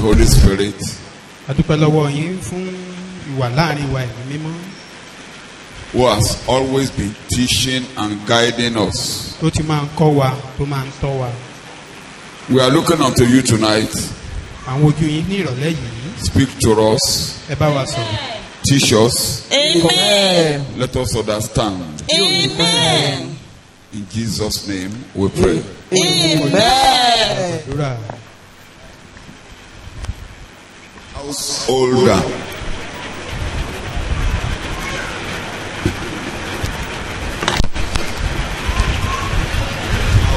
Holy Spirit. Adúpẹ́ lọ́wọ́ yín fún ìwà láàrin wa ẹ̀mí mímọ́. Who has always been teaching and guiding us. Tó ti máa ń kọ́ wa, tó máa ń tọ́ wa. We are looking unto you tonight. Àwọn ojú yín ní ìrọ̀lẹ́ yìí. Speak to us. Ẹ bá wa sọ̀rọ̀. Teach us. Amen. Let us understand. Amen. In Jesus' name we pray. Amen. Àdúrà. Householder.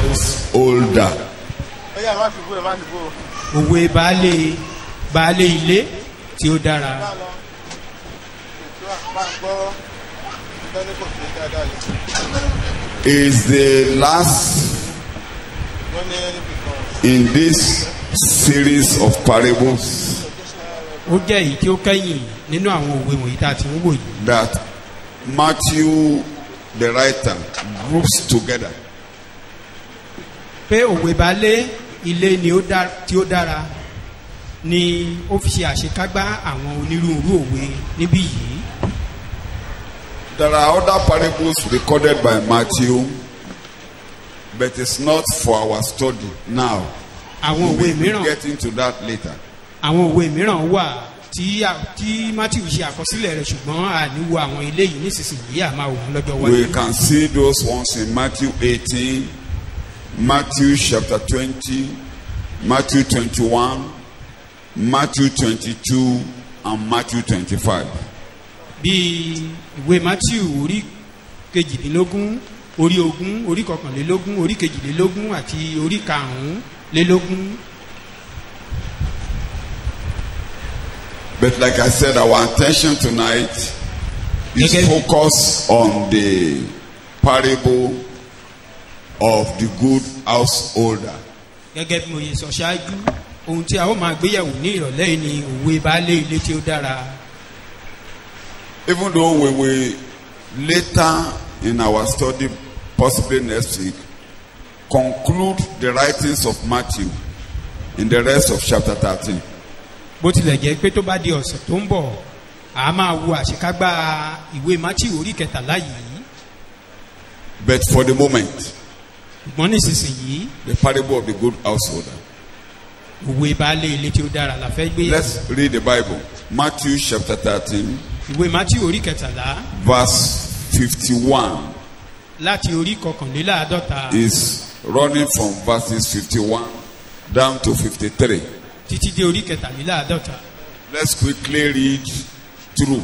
Householder. Òwe baálé ilé tí ó dára. Is the last in this series of parables Ó jẹ́ èyí tí ó kẹ́yìn nínú àwọn òwe wọ̀nyí tá a ti ń wò yìí. that Matthew the writer groups together. Pé òwe baálé ilé ni tí ó dára ni ó fi ṣe àṣekágbá àwọn onírúurú òwe níbí yìí. There are other parables recorded by Matthew, but it's not for our study now. Àwọn òwe We'll mìíràn get into that later. àwọn òwe mìíràn wà tí Matthew ṣe àkọsílẹ̀ rẹ̀ ṣùgbọ́n àníwò àwọn ilé yìí nísinsìnyí àmà òun lọ́jọ́ wájú. We can see those ones in Matthew 18, Matthew chapter 20, Matthew 21, Matthew 22, and Matthew 25. Bí ìwé Matthew orí kejìdínlógún, orí ogún, orí kọkànlélógún, orí kejìlélógún àti orí karùnlélógún. But like I said, our attention tonight is Okay. focused on the parable of the good householder. Gẹ́gẹ́ bí mo yẹ sọ ṣáájú, ohun tí a ó máa gbéyẹ̀wò ní ìrọ̀lẹ́ yìí ni òwe baálé ilé tí ó dára. Even though we will later in our study, possibly next week, conclude the writings of Matthew in the rest of chapter 13. Bó tilẹ̀ jẹ́ pé tó bá di ọ̀sẹ̀ tó ń bọ̀, a máa wo àṣekágbá ìwé Matthew orí kẹtàlá yìí. But for the moment, Ṣùgbọ́n nísinsìnyí, the parable of the good householder. òwe baálé ilé tí ó dára la fẹ́ gbéyẹ̀wò. Let's read the Bible. Matthew chapter 13, Ìwé Matthew orí kẹtàlá verse 51 láti orí kọkànléláàádọ́ta is running from verses 51 down to 53. títí dé orí kẹtàléláàádọ́ta. Let's quickly read through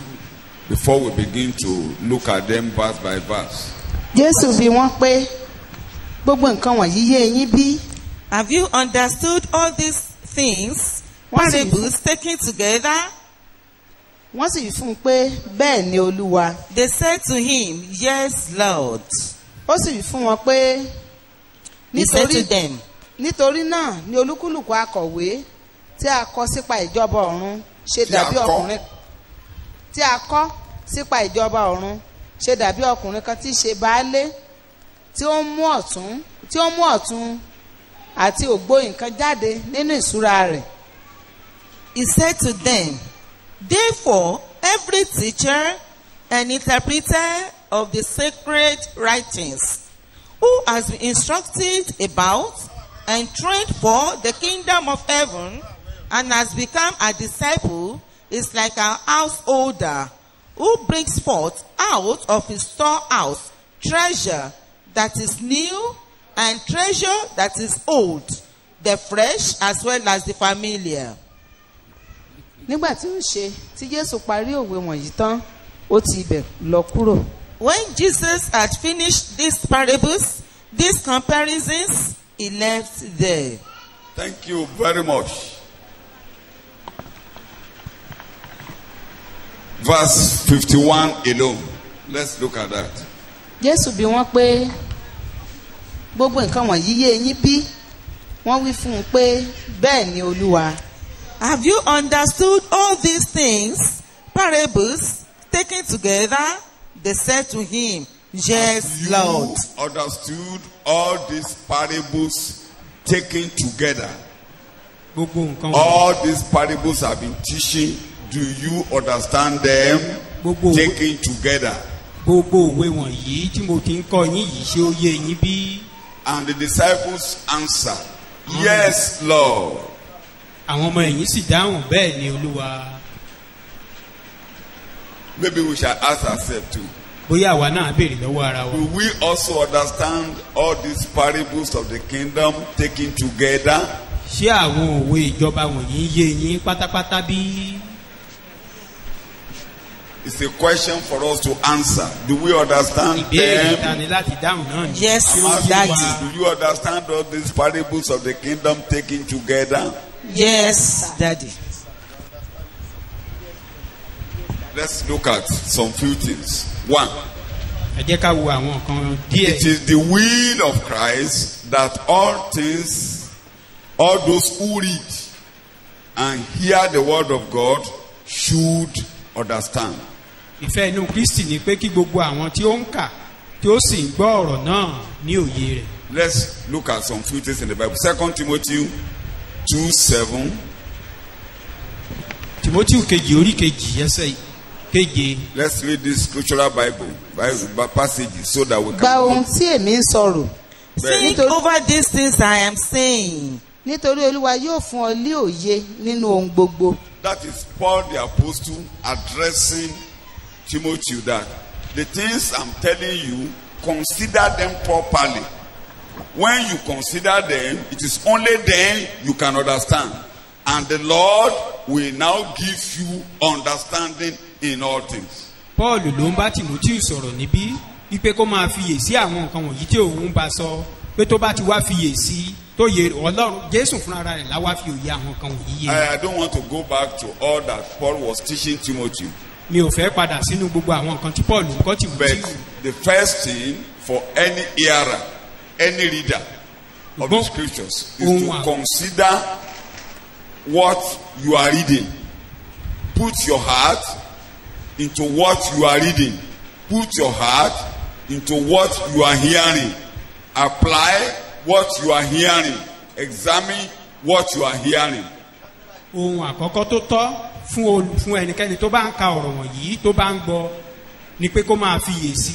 before we begin to look at them verse by verse. Jésù bi wọ́n pé gbogbo nǹkan wọ̀nyí yé yín bí? Have you understood all these things? Parables taken together? Wọ́n sì fún un pé bẹ́ẹ̀ ni Olúwa. They said to him, Yes, Lord. Ó sì fún wọn pé He said to them, nítorí náà ni olúkúlùkù akọ̀wé tí a kọ sípa ìjọba ọ̀run ṣe dàbí ọkùnrin tí a kọ sípa ìjọba ọ̀run ṣe dàbí ọkùnrin kan tí í ṣe baálé tí ó mú ọ̀tún àti ògbó nǹkan jáde nínú ìṣúra rẹ̀. He said to them, Therefore, every teacher and interpreter of the sacred writings, who has been instructed about and trained for the kingdom of heaven, and has become a disciple, is like a householder who brings forth out of his storehouse treasure that is new and treasure that is old, the fresh as well as the familiar. Nígbà tí ó ṣe tí Jésù parí òwe wọ̀nyí tán, ó ti ibẹ̀ lọ kúrò. When Jesus had finished these parables, these comparisons, he left there. Thank you very much. Verse 51 alone. Let's look at that. Jésù bi wọ́n pé gbogbo nǹkan wọ̀nyí yé yín bí? Wọ́n wí fún un pé bẹ́ẹ̀ ni Olúwa. Have you understood all these things? Parables taken together? They said to him, Yes, Lord. You understood all these parables taken together. gbogbo nǹkan wọ̀nyí. All these parables I've been teaching, do you understand them? Gbogbo Taken together. gbogbo òwe wọ̀nyí tí mo ti ń kọ́ yín yìí ṣé ó yé yín bí? And the disciples answer, yes, Lord. Àwọn ọmọ ẹ̀yìn sì dáhùn bẹ́ẹ̀ ni Olúwa. Maybe we shall ask ourselves too. Bóyá àwa náà béèrè lọ́wọ́ ara wa. Do we also understand all these parables of the kingdom taken together? Ṣé àwọn òwe ìjọba wọ̀nyí ń yé yín pátápátá bí? It's a question for us to answer. Do we understand Ìbéèrè ta them? ni láti dáhùn náà ni. Yes, I'm asking Daddy. you, do you understand all these parables of the kingdom taken together? Yes, Daddy. Let's look at some few things. One, Ẹ jẹ́ ká wo àwọn nǹkan díẹ̀. it is the will of Christ that all things, all those who read and hear the word of God should understand. Ìfẹ́ inú Kristi ni pé kí gbogbo àwọn tí ó ń kà tí ó sì ń gbọ́ ọ̀rọ̀ náà ní òye rẹ̀. Let's look at some few things in the Bible. 2 Timothy 2:7. Timothy kejì orí kejì ẹsẹ̀ keje. Let's read this scriptural Bible passages so that we gba can. ohun tí èmi ń sọ̀rọ̀ Think over these things I am saying. nítorí Olúwa yóò fún ọ ní òye nínú ohun gbogbo. That is Paul the apostle addressing Timothy that the things I'm telling you, consider them properly. When you consider them, it is only then you can understand. And the Lord will now give you understanding in all things. Paul ló ń bá Timothy sọ̀rọ̀ níbí wípé kó máa fiyèsí àwọn nǹkan wọ̀nyí tí òun bá sọ pé tó bá ti wá fiyèsí tó yẹ Ọlọ́run Jésù fúnra rẹ̀ láwá fi òye àwọn nǹkan wọ̀nyí yé. I don't want to go back to all that Paul was teaching Timothy. Mi ò fẹ́ padà sínú gbogbo àwọn nǹkan tí Paul ń kọ́ Timothy. But the first thing for any hearer, any reader of the scriptures is to consider what you are reading. Put your heart into what you are reading. Put your heart into what you are hearing. Apply what you are hearing. Examine what you are hearing. Ohun àkọ́kọ́ tó tọ́ fún ẹnikẹ́ni tó bá ń ka ọ̀rọ̀ wọ̀nyí tó bá ń gbọ́ ni pé kó máa fiyèsí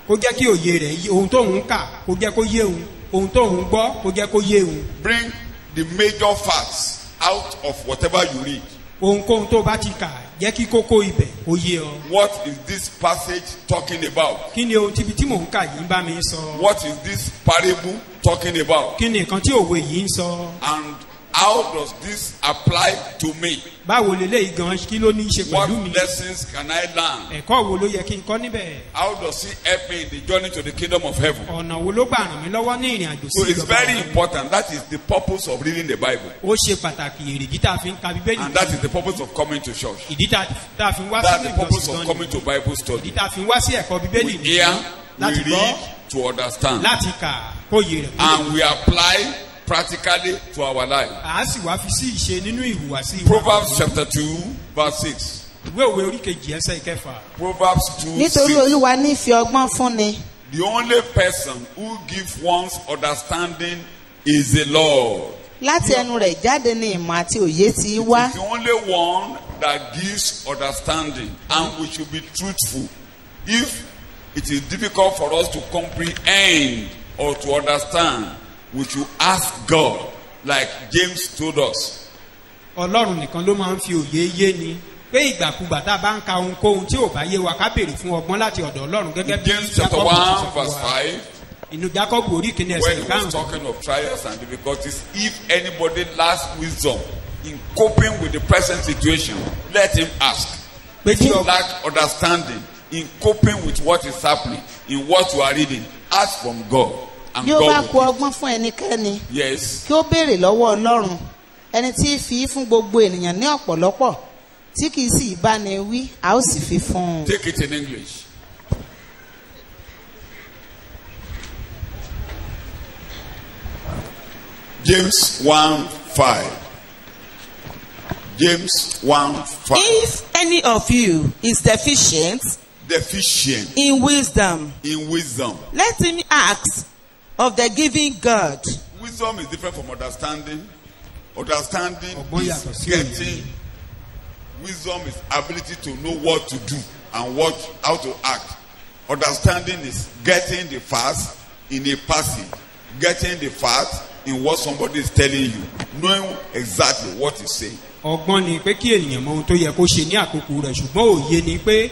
kó jẹ́ kí òye rẹ̀ ohun tó ń kà kó jẹ́ kó yé òun ohun tó ń gbọ́ kó jẹ́ kó yé òun. Bring the major facts out of whatever you read. Ohunkóhun tó bá ti kà jẹ́ kí kókó ibẹ̀ ó yé ọ. What is this passage talking about? Kí ni ohun tí mò ń kà yìí ń bá mi sọ? What is this parable talking about? Kí ni nǹkan tí òwe yìí ń sọ? And how does this apply to me? Báwo leléyìí gan kí ló ní í ṣe What pẹ̀lú mi? lessons can I learn? Ẹ̀kọ́ wo ló yẹ kí n kọ́ níbẹ̀? How does it help me in the journey to the kingdom of heaven? Ọ̀nà wo ló gbà ràn mí lọ́wọ́ ní ìrìn àjò So sí it's ìjọba very ọ̀run? important. That is the purpose of reading the Bible. Ó ṣe pàtàkì èrèdí tá a fi ń ka Bíbélì. And that is the purpose of coming to church. Ìdí tá a fi ń wá That's sínú the purpose ìjọsìn of gan coming ni. to Bible Ìdí study. tá a fi ń wá sí ẹ̀kọ́ Bíbélì We hear, we láti gbọ́, read to understand. láti kà kóye rẹ̀ kúrò. And we apply practically to our life. À á sì wá fi sí ìṣe nínú ìhùwàsí wa. Proverbs chapter 2 verse 6. Ìwé òwe orí kejì ẹsẹ̀ ìkẹfà. Proverbs 2 nítorí 6. Olúwa ní fi ọgbọ́n fúnni. The only person who gives one's understanding is the Lord. láti ẹnu rẹ̀ jáde ní ìmọ̀ àti òye tí í wá. It's the only one that gives understanding, and we should be truthful. If it is difficult for us to comprehend or to understand, we should ask God, like James told us. Ọlọ́run nìkan ló máa ń fi òye yé ni pé ìgbàkúgbà tá a bá ń ka ohunkóhun tí ò bá yé wa ká béèrè fún ọgbọ́n láti ọ̀dọ̀ Ọlọ́run gẹ́gẹ́ bí James chapter Jákọ́bù ti sọ 1 fún verse wa. 5. Inú Jákọ́bù orí kìíní ẹsẹ̀ When he was ìkarùn-ún. talking of trials and difficulties, if anybody lacks wisdom in coping with the present situation, let him ask. Pé If tí you ọ- lack understanding in coping with what is happening, in what you are reading, ask from God. And bí ó bá God kù will ọgbọ́n fún ẹnikẹ́ni give. Yes. kí ó béèrè lọ́wọ́ Ọlọ́run ẹni tí í fi fún gbogbo ènìyàn ní ọ̀pọ̀lọpọ̀ tí kì í sì bá ní wí a ó sì fi fún un. Take it in English. James 1:5. James 1:5. If any of you is deficient Deficient in wisdom, in wisdom. let him ask of the giving God, Wisdom is different from understanding. Understanding Ọgbọ́n is yàtọ̀ sí getting. Wisdom is ability to know what to do and how to act. Understanding is getting the facts in a passage, getting the facts in what somebody is telling you, knowing exactly what he's saying. ọgbọ́n ni pé kí ènìyàn mọ ohun tó yẹ kó ṣe ní àkókò rẹ̀ ṣùgbọ́n òye ni pé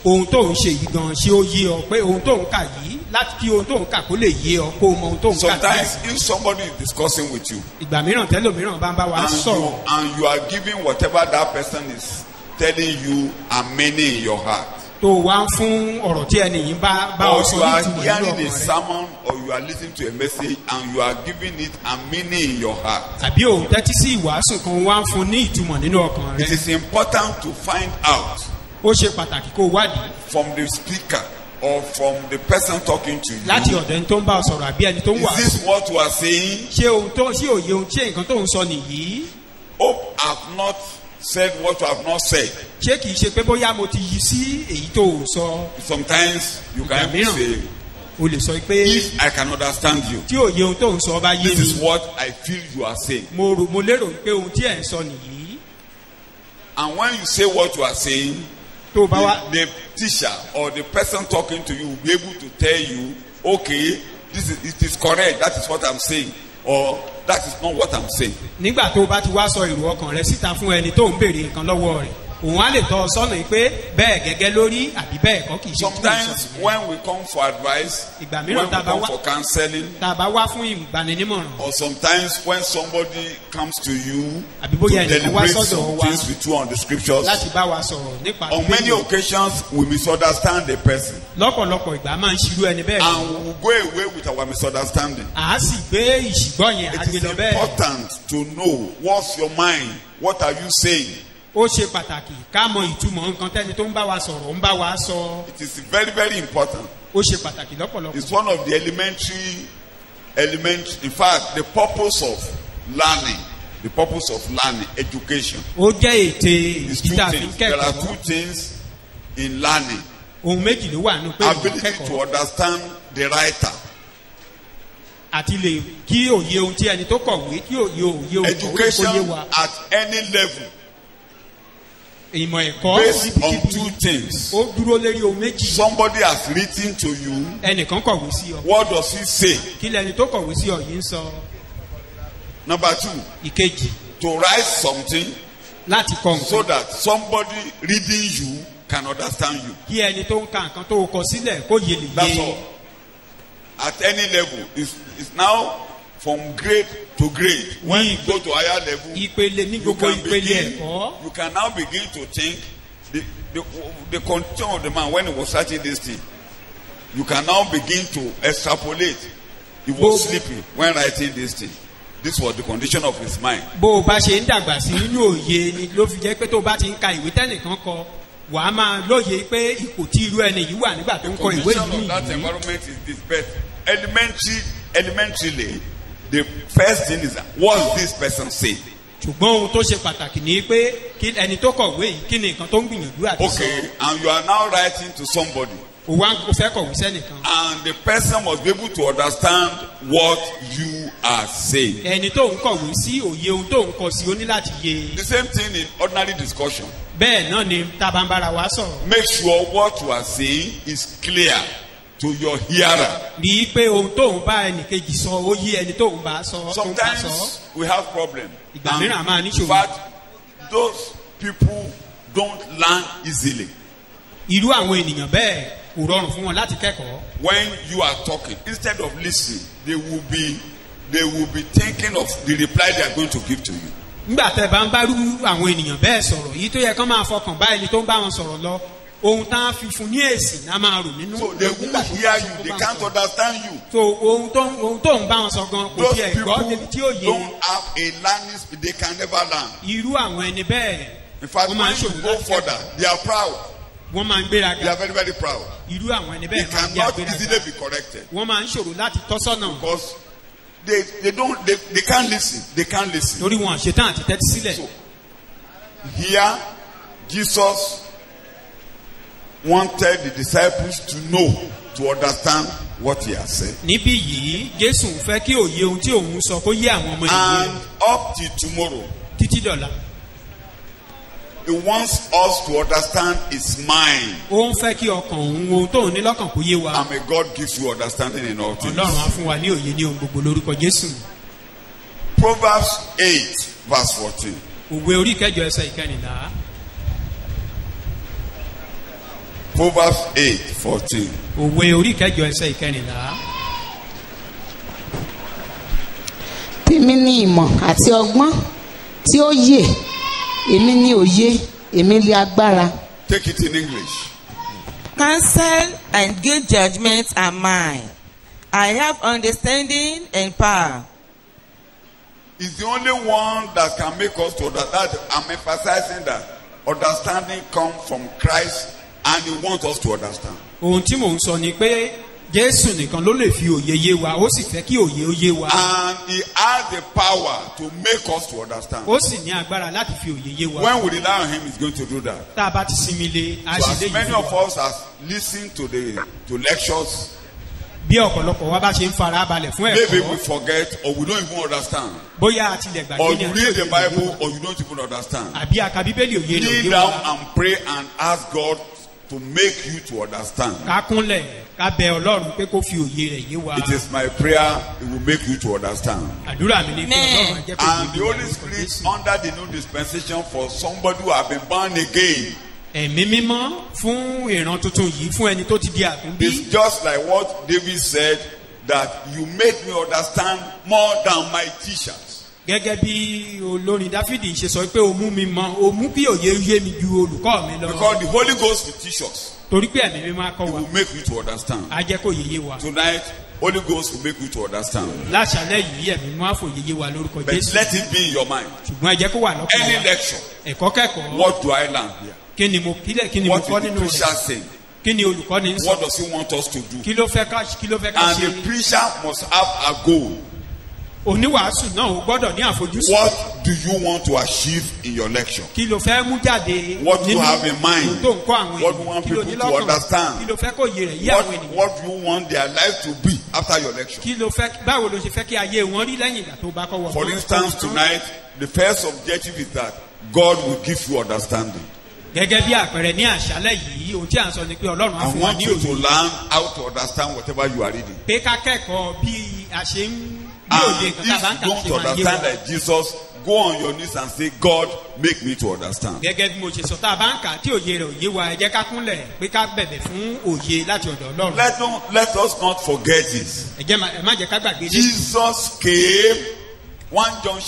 ohun tó ń ṣe yìí gan ṣé ó yé ọ pé ohun tó ń kà yìí láti kí ohun tó ń kà kó lè yé ọ kó o mọ ohun tó ń kà. Sometimes if somebody is discussing with you ìgbà mìíràn tẹ́lòmíràn bá ń bá wa sọ̀rọ̀ and you are giving whatever that person is telling you and meaning in your heart, tó wá ń fún ọ̀rọ̀ tí ẹni yìí bá ọ or sọ you ní are ìtumọ̀ nínú hearing a ọkàn rẹ̀ sermon or you are listening to a message and you are giving it a meaning in your heart, tàbí òun tẹ́tí sí ìwàásù kan wá ń fún ní ìtumọ̀ nínú ọkàn it rẹ̀ is important to find out ó ṣe pàtàkì kó o wádìí from the speaker or from the person talking to láti you, ọ̀dọ̀ ẹni tó ń bá ọ sọ̀rọ̀ àbí ẹni tó ń is wà this what you are saying? ṣé ohun tó ṣé òye ohun ṣé nǹkan tó ń sọ nìyí Hope I have not said what you have not said. ṣé kìí ṣe pé bóyá mo ti yí sí èyí tó o sọ Sometimes you can even say, o lè sọ pé if I can understand you, tí òye ohun tó ń sọ bá yé this is mi what I feel you are saying. mo lérò pé ohun tí ẹ̀ ń sọ nìyí And when you say what you are saying, tó o bá wá the teacher or the person talking to you will be able to tell you, okay, it is correct, that is what I'm saying, or that is not what I'm saying. nígbà tó o bá ti wá sọ èrò ọkàn rẹ síta fún ẹni tó ń béèrè nǹkan lọ́wọ́ rẹ̀ òun á lè tọ́ ọ sọ́nà pé bẹ́ẹ̀ gẹ́gẹ́ lórí àbí bẹ́ẹ̀ kọ́ kìí ṣe fún Sometimes ìsọ̀tún when we come for advice, Ìgbà when mìíràn we tá a bá come wá- for counseling, tá a bá wá fún ìgbaninímọ̀ràn or sometimes when somebody comes to you àbí to bóyá ẹnìkan wá deliberate sọ́dọ̀ some wa things with you on the scriptures, láti bá wa sọ̀rọ̀ nípa on many Bíbélì. occasions we misunderstand the person lọ́pọ̀lọpọ̀ ìgbà máa ń ṣirú ẹni bẹ́ẹ̀ and we will go away with our misunderstanding. à á sì gbé ìṣìgbọ́ yẹn It àgbè is lọ bẹ́ẹ̀ important to know what's your mind, what are you saying. ó ṣe pàtàkì ká mọ ìtumọ̀ nǹkan tẹ́ni tó ń bá wa sọ̀rọ̀ ń bá wa sọ It is very, very important. ó ṣe pàtàkì lọ́pọ̀lọpọ̀ It's one of the in fact, the purpose of learning, education. ó jẹ́ ète It's two ìdíjà fi ń things. There are kẹ́kọ̀ọ́ two things in learning. ohun méjì ló wà nínú pé èèyàn Ability to kẹ́kọ̀ọ́ understand the writer. àti lè kí òye ohun tí ẹni tó kọ̀wé kí òye òye ohun kọ̀wé kó yé Education wa at any level ìmọ̀ ẹ̀kọ́ based on níbikíbi two things. ó dúró lérí ohun méjì Somebody has written to you. ẹnìkan kọ̀wé sí ọ What does he say? kí lẹni tó kọ̀wé sí ọ yìí ń sọ Number two, ìkejì to write something láti kọ so nǹkan that somebody reading you can understand you. kí ẹni tó ń ka nǹkan tó kọ sílẹ̀ kó yé lè That's yé all. At any level, it's now from grade to grade. When you go to higher level, ìpele ní you gbogbo can ìpele begin. ẹ̀kọ́ You can now begin to think the condition of the man when he was writing this thing. You can now begin to extrapolate. He was sleeping when writing this thing. This was the condition of his mind. bó o bá ṣe ń dàgbà sí nínú òye ni ló fi jẹ́ pé tó o bá ti ń ka ìwé tẹ́nìkan kọ wà á máa lóye pé ipò tí irú ẹni yìí wà nígbà tó ń kọ ìwé Condition yìí of that nìyí environment is this, but elementarily, the first thing is what this person say. ṣùgbọ́n ohun tó ṣe pàtàkì ni pé kí ẹni tó kọ̀wé yìí kí ni nǹkan tó ń gbìyànjú àti sọ Okay, and you are now writing to somebody, o wá o fẹ́ kọ̀wé sẹ́nìkan and the person must be able to understand what you are saying. ẹni tó ń kọ̀wé sí òye ohun tó ń kọ sí o ní láti yé The same thing in ordinary discussion. bẹ́ẹ̀ náà ni tá a bá ń bára wa sọ̀rọ̀ Make sure what you are saying is clear to your hearer. rí i pé ohun tó ń bá ẹnìkejì sọ ó yé ẹni tó ń bá sọ tó ń bá sọ Sometimes we have problems. Ìgbà mìíràn a máa ní In ìṣòro. fact, those people don't learn easily. irú àwọn ènìyàn bẹ́ẹ̀ kò rọrùn fún wọn láti kẹ́kọ̀ọ́ When you are talking, instead of listening, they will be thinking of the reply they are going to give to you. nígbà tẹ́ bá ń bá rú àwọn ènìyàn bẹ́ẹ̀ sọ̀rọ̀ yìí tó yẹ kán máa fọkàn bá ẹni tó ń bá wọn sọ̀rọ̀ lọ ohun tá a fi fún ní èsì náà máa rò nínú. So they will hear you, they can't understand you. so ohun tó ń bá wọn sọ gan kò Those tiẹ̀ people gbọ́ débi tí ó yé don't have a learning speed, they can never learn. irú àwọn ẹni bẹ́ẹ̀ In fact, wọ́n when máa ń you ṣòro go láti further, kẹ́kọ̀ọ́. they are proud. wọ́n máa ń They gbéraga are very, very proud. irú àwọn ẹni They bẹ́ẹ̀ máa ń jẹ́ cannot easily àgbéraga be corrected wọ́n máa ń ṣòro láti tọ́sọ́nà because they can't listen. They can't listen. torí wọn àṣetán àti tẹ́tí sílẹ̀. So, here, Jesus wanted the disciples to know, to understand what he has said. níbí yìí jésù ń fẹ́ kí òye ohun tí òun sọ kó yé àwọn ọmọ ìyẹn And up till tomorrow, títí dọ̀la. he wants us to understand his mind. ó ń fẹ́ kí ọkàn òun ohun tóun ní lọ́kàn kó yé wa. And may God give you understanding in all things. ọlọ́run á fún wa ní òye ní ohun gbogbo lórúkọ jésù. Proverbs 8 verse 14. òwe orí ìkẹjọ ẹsẹ̀ ìkẹrìnlá. Proverbs 8 14. òwe orí ìkẹjọ ẹsẹ̀ ìkẹrìnlá. tèmi ni ìmọ̀ àti ọgbọ́n tí ó yè èmi ni òye èmi ni agbára. Take it in English. Counsel and good judgment are mine. I have understanding and power. He's the only one that can make us to understand. I'm emphasizing that understanding comes from Christ, and he wants us to understand. ohun tí mò ń sọ ni pé jésù nìkan ló lè fi òye yé wa ó sì fẹ́ kí òye ó yé wa. And he has the power to make us to understand. ó sì ní agbára láti fi òye yé wa. When we rely on him, he's going to do that. tá a bá ti sinmi lé a So sì as lè many yí of wa. us as listen to lectures, bí ọ̀pọ̀lọpọ̀ wa bá ṣe ń fara balẹ̀ fún maybe we ẹ̀kọ́ forget or we don't even understand. bóyá a tilẹ̀ Or gbàgbé ní you read the Bible or you don't even understand. àbí aka bíbélì òye ló Kneel yé down wa. and pray and ask God to make you to understand. ká kúnlẹ̀ ká bẹ ọlọ́run pé kó fi òye rẹ̀ yé wa. It is my prayer, it will make you to understand. àdúrà mi ni pé ọlọ́run á jẹ́ kó And yé the wa Holy lórúkọ Spirit Jésù. under the new dispensation for somebody who have been born again ẹ̀mí mímọ́ fún ìran tuntun yìí fún ẹni tó ti di àtúnbí. is just like what David said, that you make me understand more than my teachers. gẹ́gẹ́ bí olórin dáfídì ṣe sọ pé o mú mi mọ o mú kí òye yé mi ju olùkọ́ mi lọ. Because the Holy Ghost will teach us. torí pé ẹ̀mí mímọ́ á kọ́ It wa will make you to understand. á jẹ́ kó yé wa. Tonight, Holy Ghost will make you to understand. láṣálẹ̀ yìí ẹ̀mí mímọ́ á fòye yé wa lórúkọ But jésù. let it be in your mind. ṣùgbọ́n ẹ jẹ́ kó wà lọ́kàn Any wa. lecture, ẹ̀kọ́ kẹ́kọ̀ọ́ what do I learn here? kí ni mo What kọ́ is the nínú preacher rẹ̀ saying? kí ni olùkọ́ni ń sọ What does he want us to do? kí ló fẹ́ ká And ṣe. the preacher must have a goal. oníwàásù náà ó gbọ́dọ̀ ní àfojúsùn. What do you want to achieve in your lecture? kí ló fẹ́ mú jáde What do you have in mind? ohun tó ń kọ́ àwọn What do you want kí ló people ní to lọ́kàn understand? kí ló fẹ́ kó yé rẹ̀ yé àwọn ènìyàn What do you want their life to be after your lecture? kí ló fẹ́ báwo ló ṣe fẹ́ kí ayé wọn rí lẹ́yìn ìgbà tó bá kọ́ wọ. For instance, tonight, the first objective is that God will give you understanding. gẹ́gẹ́ bí àpẹẹrẹ ní àṣálẹ̀ yìí ohun tí à ń sọ ni pé ọlọ́run á I fún wa want ní you to òye learn how to understand whatever you are reading. pé ká kẹ́kọ̀ọ́ bí a ṣe ń bí And òye if kan tá a bá ń you kà don't ṣe máa yé understand wa. like Jesus, go on your knees and say, God, make me to understand. gẹ́gẹ́ bí mo ṣe sọ tá a bá ń kà tí òye rẹ̀ òye wa ẹ jẹ́ ká kúnlẹ̀ pé ká bẹ̀bẹ̀ fún òye láti ọ̀dọ̀ ọlọ́run. Let us not forget this. ẹ má jẹ́ ká gbàgbé dé. Jesus came, 1 John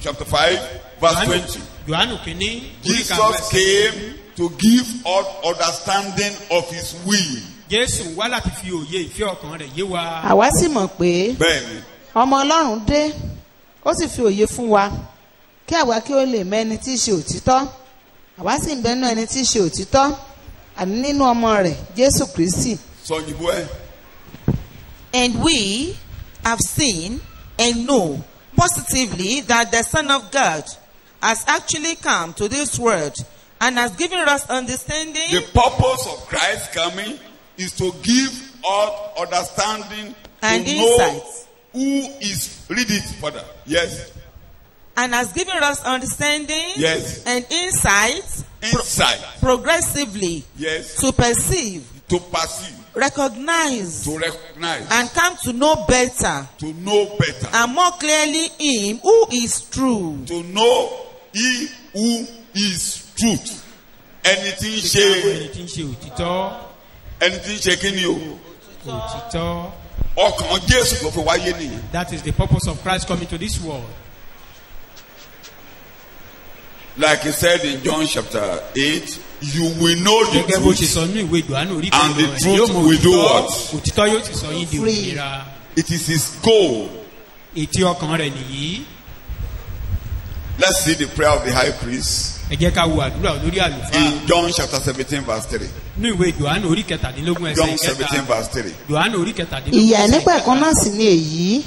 chapter 5, verse 20. Yohanu kìíní orí Jesus karùn-ún ẹsẹ̀. came to give us understanding of his will. Jésù wá láti fi òye ìfẹ́ ọkàn rẹ̀ yé wa. àwa sì mọ̀ pé Bẹ́ẹ̀ni, ọmọ ọlọ́run dé ó sì fi òye fún wa kí àwa kí ó lè mọ ẹni tí í ṣe òtítọ́ àwa sì ń bẹnu ẹni tí í ṣe òtítọ́ àní nínú ọmọ rẹ̀ jésù kristi. sọ òyìnbó ẹ. And we have seen and know positively that the Son of God has actually come to this world and has given us understanding. The purpose of Christ coming is to give us understanding And to know insights. who is. Read it further. Yes. And has given us understanding Yes. and insights Insight. progressively Yes. to perceive, To perceive. recognize, To recognize. and come to know better To know better. and more clearly Him who is true. To know he who is truth. Ẹni tí ń ṣe. Ẹni tí ń ṣe òtítọ́. Ẹni tí ń ṣe kí ni o? Òtítọ́. Ọkàn Jésù ló fi wáyé nìyẹn. That is the purpose of Christ coming to this world. Like he said in John chapter 8, you will know the Gẹ́gẹ́ bó ṣe truth. sọ ní ìwé Jòhánù orí And the kan truth will do what? Òtítọ́ yóò ti sọ yín di Free. òmìnira. It is his goal. Ètí ọkàn rẹ̀ nìyí. Let's see the prayer of the high priest Ẹ jẹ́ ká wo àdúrà olórí àlùfáà. in John chapter 17 verse 3. Ní ìwé Jòhánù orí kẹtàdínlógún ẹsẹ̀ John 17 ìkẹta. verse 3. Jòhánù orí kẹtàdínlógún ìyà ẹsẹ̀ nípa ẹ̀kan náà sì ni èyí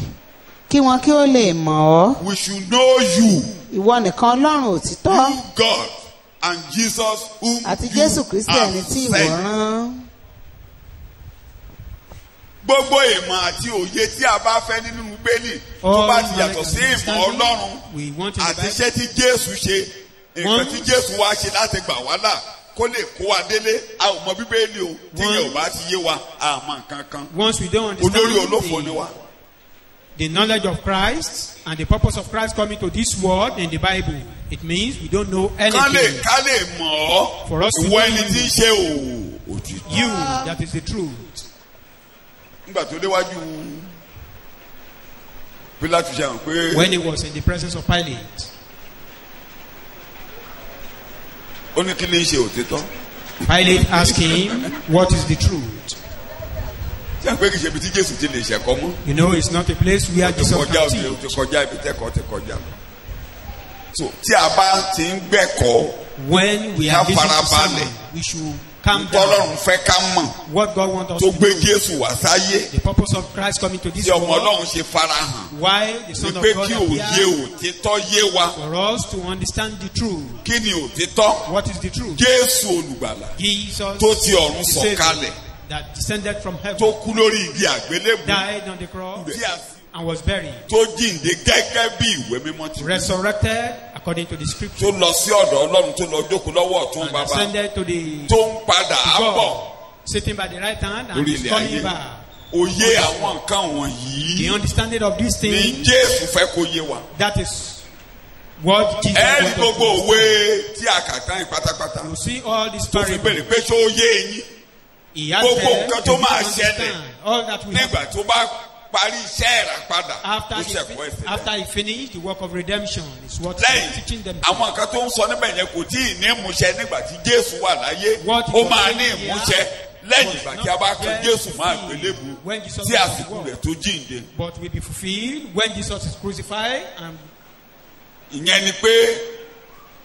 kí wọn kí ó lè mọ̀ ọ́ We should know you, ìwọ nìkan ọlọ́run òtítọ́ you God, and Jesus whom àti you jésù kristi have ẹni tí ìwọ sent. rán. gbogbo ìmọ̀ àti òye tí a bá fẹ́ nínú Bíbélì tó bá ti yàtọ̀ sí ìmọ̀ Ọlọ́run àti iṣẹ́ tí Jésù ṣe nǹkan tí Jésù wá ṣe láti gbà wá là kó lè kó wa délé a ò mọ Bíbélì o tí yẹn ò bá ti yé wa a mọ nǹkan kan olórí olófò ni wa. The knowledge of Christ and the purpose of Christ coming to this world in the Bible, it means we don't know anything. ká lè mọ̀ For us to ìwọ ẹni tí ń ṣe òtítọ́. You, that is the truth. nígbà tó déwájú Pílátù ṣe hàn pé. When he was in the presence of Pilate. ó ní kí ni ń ṣe òtítọ́. Pilate asked him, what is the truth? ṣé àpé kìí ṣe ibi tí Jésù ti lè ṣẹ̀kọ́ mọ́. You know, it's not a place where Jesus can teach. ó ti kọjá ibi tẹ́kọ̀ọ́ ti kọjá. So tí a bá ti ń gbẹ̀kọ́. When we are listening to someone, we should calm down. Ọlọ́run fẹ́ ká mọ̀. What God wants us tó to gbé know. Jésù wá sáyé. The purpose of Christ coming to this tí ọmọ world. Ọlọ́run ṣe farahàn. Why the Son of pé God kí òye appeared. òtítọ́ yé wa. For us to understand the truth. kí ni òtítọ́. What is the truth? Jésù olùgbàlà. Jesus, tó ti ọ̀run the Savior sọ̀kalẹ̀. that descended from heaven. tó kú lórí igi àgbélébùú. Died on the cross and was buried. tó jíǹde gẹ́gẹ́ bí ìwé mímọ́ ti. Resurrected according to the scripture. tó lọ sí ọ̀dọ̀ Ọlọ́run tó lọ jókòó lọ́wọ́ ọ̀tún And bàbá. ascended to the tó ń padà á bọ̀. God, sitting by the right hand and lórí is ilẹ̀ coming ayé. back. òye àwọn nǹkan wọ̀nyí. The understanding of these ni things. Jésù fẹ́ kó yé wa. That is what Jesus ẹ rí wants us gbogbo to òwe tí a kà tán pátápátá. You see all these tó fi parables. béèrè pé ṣó yé eyín. He has gbogbo said, nǹkan "Do tó you máa understand ṣẹlẹ̀ all that we have?" nígbà tó bá parí iṣẹ́ ìràpadà After ó he, ṣẹ̀kọ́ ẹ̀sẹ̀ after he finished the work of redemption, is what lẹ́yìn he's teaching them. àwọn nǹkan tó ń sọ níbẹ̀ yẹn kò tí ì ní ìmúṣẹ nígbà tí Jésù wà láyé What he ó was máa saying ní here ìmúṣẹ lẹ́yìn was ìgbà not tí a bá kan yet Jésù máa fulfilled gbélébùú when Jesus tí was àsìkò born. rẹ̀ tó jíǹde. But will be fulfilled when Jesus is crucified. And ìyẹn ni pé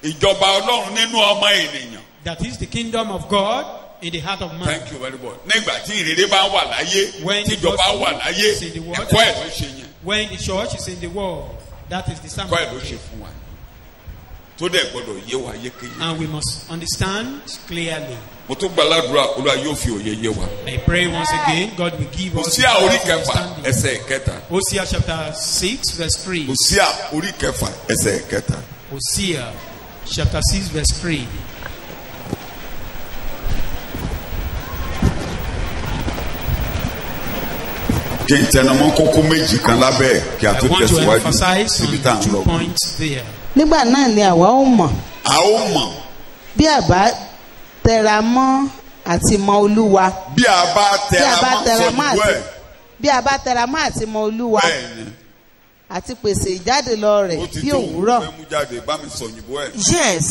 ìjọba Ọlọ́run nínú ọmọ ènìyàn. that is the kingdom of God in the heart of man. Thank you very much. nígbà tí ìrere bá wà láyé When tí ìjọba the wà gospel láyé is in the world, ẹ̀kọ́ ẹ̀ ló ṣe yẹn. When the church is in the world, that is the sermon. ẹ̀kọ́ ẹ̀ ló ṣe fún wa tó dẹ̀ gbọ́dọ̀ yé wa yékéyé. And we must understand clearly. mo tún gbàládùra Olúwa yóò fi òye yé wa. I pray once again, God will give us Hosea orí kẹfà understanding. ẹsẹ̀ kẹta. Hosea chapter 6 verse 3. Hosea orí kẹfà ẹsẹ̀ kẹta. Hosea chapter 6 verse 3. kí n tẹnumọ́ kókó méjì kan lábẹ́ kí a I tó want to tẹ̀síwájú emphasize síbi tá à on ń 2 lọ. points there. nígbà náà ni àwa ó mọ̀ a ó mọ̀ bí àbá tẹra mọ́ àti mọ Olúwa bí a bá bí a bá tẹra tẹra mọ́ mọ́ sọ́dúnwó àti ẹ̀ bí a bá tẹra mọ́ àti mọ Olúwa bẹ́ẹ̀ ni àti pèsè ìjáde lọ rẹ̀ ó ti bí tó òwúrọ̀. fẹ́ mú jáde bá mi sọ òyìnbó ẹ̀. Yes,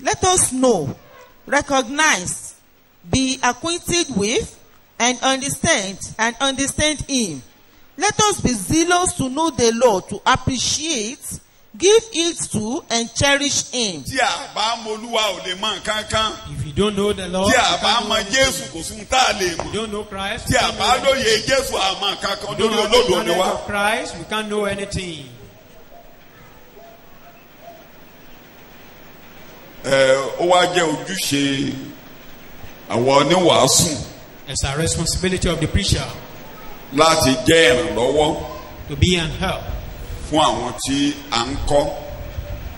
let us know, recognize, be acquainted with, and understand Him. Let us be zealous to know the Lord, to appreciate, give heed to, and cherish Him. tí a bá mọ Olúwa ò lè mọ nǹkan kan If you don't know the Lord, tí a you bá can't know mọ anything. Jésù kò sún tá a lè You mọ̀ don't know Christ, tí you a can't bá know lóye Jésù àmọ́ nǹkan kan You don't lórí know the olódò ni knowledge wá. of Christ, we can't know anything. Ó wá jẹ́ ojúṣe àwọn oníwàásù It's a responsibility of the preacher láti jẹ́ ìrànlọ́wọ́ to be an help fún àwọn tí à ń kọ́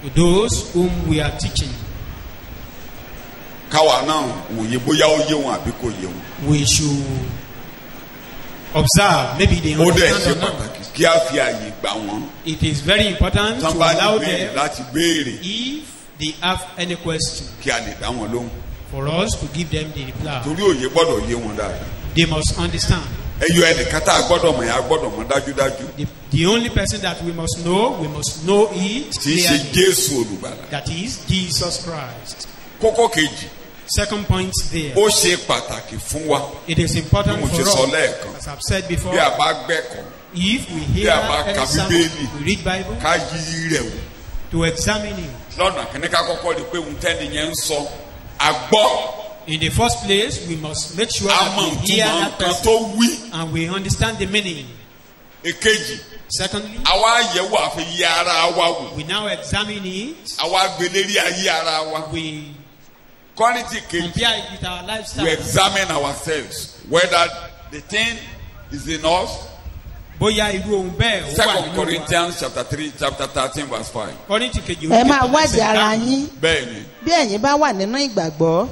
to those whom we are teaching. káwa náà wòye bóyá ó yé wọn àbí kò yé wọn. We should observe, maybe they ó dẹ̀ ṣe understand or not. pàtàkì kí a fi àyè gbà wọ́n. It is very important to tán bá allow ní béèrè them, láti béèrè if they have any question, kí a lè dá wọn lóhùn. for us to give them the reply. torí òye gbọ́dọ̀ yé wọn dáadáa. They must understand. ẹyọ ẹnìkan tá a gbọ́dọ̀ mọ̀ yẹn a gbọ́dọ̀ mọ̀ dájúdájú. The only person that we must know it tí í ṣe clearly. Jésù olùgbàlà. That is Jesus Christ. kókó kejì Second point there. ó ṣe pàtàkì fún wa It is important bí mo for ṣe sọ us, lẹ́ẹ̀kan. as I've said before, bí a bá gbẹ́kọ̀ọ́ if we bí hear a bá ka any sermon, Bíbélì we read Bible, ká yí rẹ̀ wò. to examine it. lọ́nà kìíní ká kọ́kọ́ di pé ohun tẹ́ni yẹn ń sọ àgbọ́ In the first place, we must make sure that àmọ́ we hear ìtumọ̀ that nǹkan person tó wí. and we understand the meaning. èkejì Secondly, àwa àyẹ̀wò àfi yẹ ara wa wò we now examine it. àwa gbélérí ayé ara wa. We quality kejì compare it with our we lifestyle. examine ourselves whether the thing is in us. bóyá irú ohun bẹ́ẹ̀ ó wà Second nínú wa. Corinthians chapter 13 verse 5. Kọ́ríńtì kejì ẹ máa wádìí ara yín Bẹ́ẹ̀ni. bí ẹ̀yin bá wà nínú ìgbàgbọ́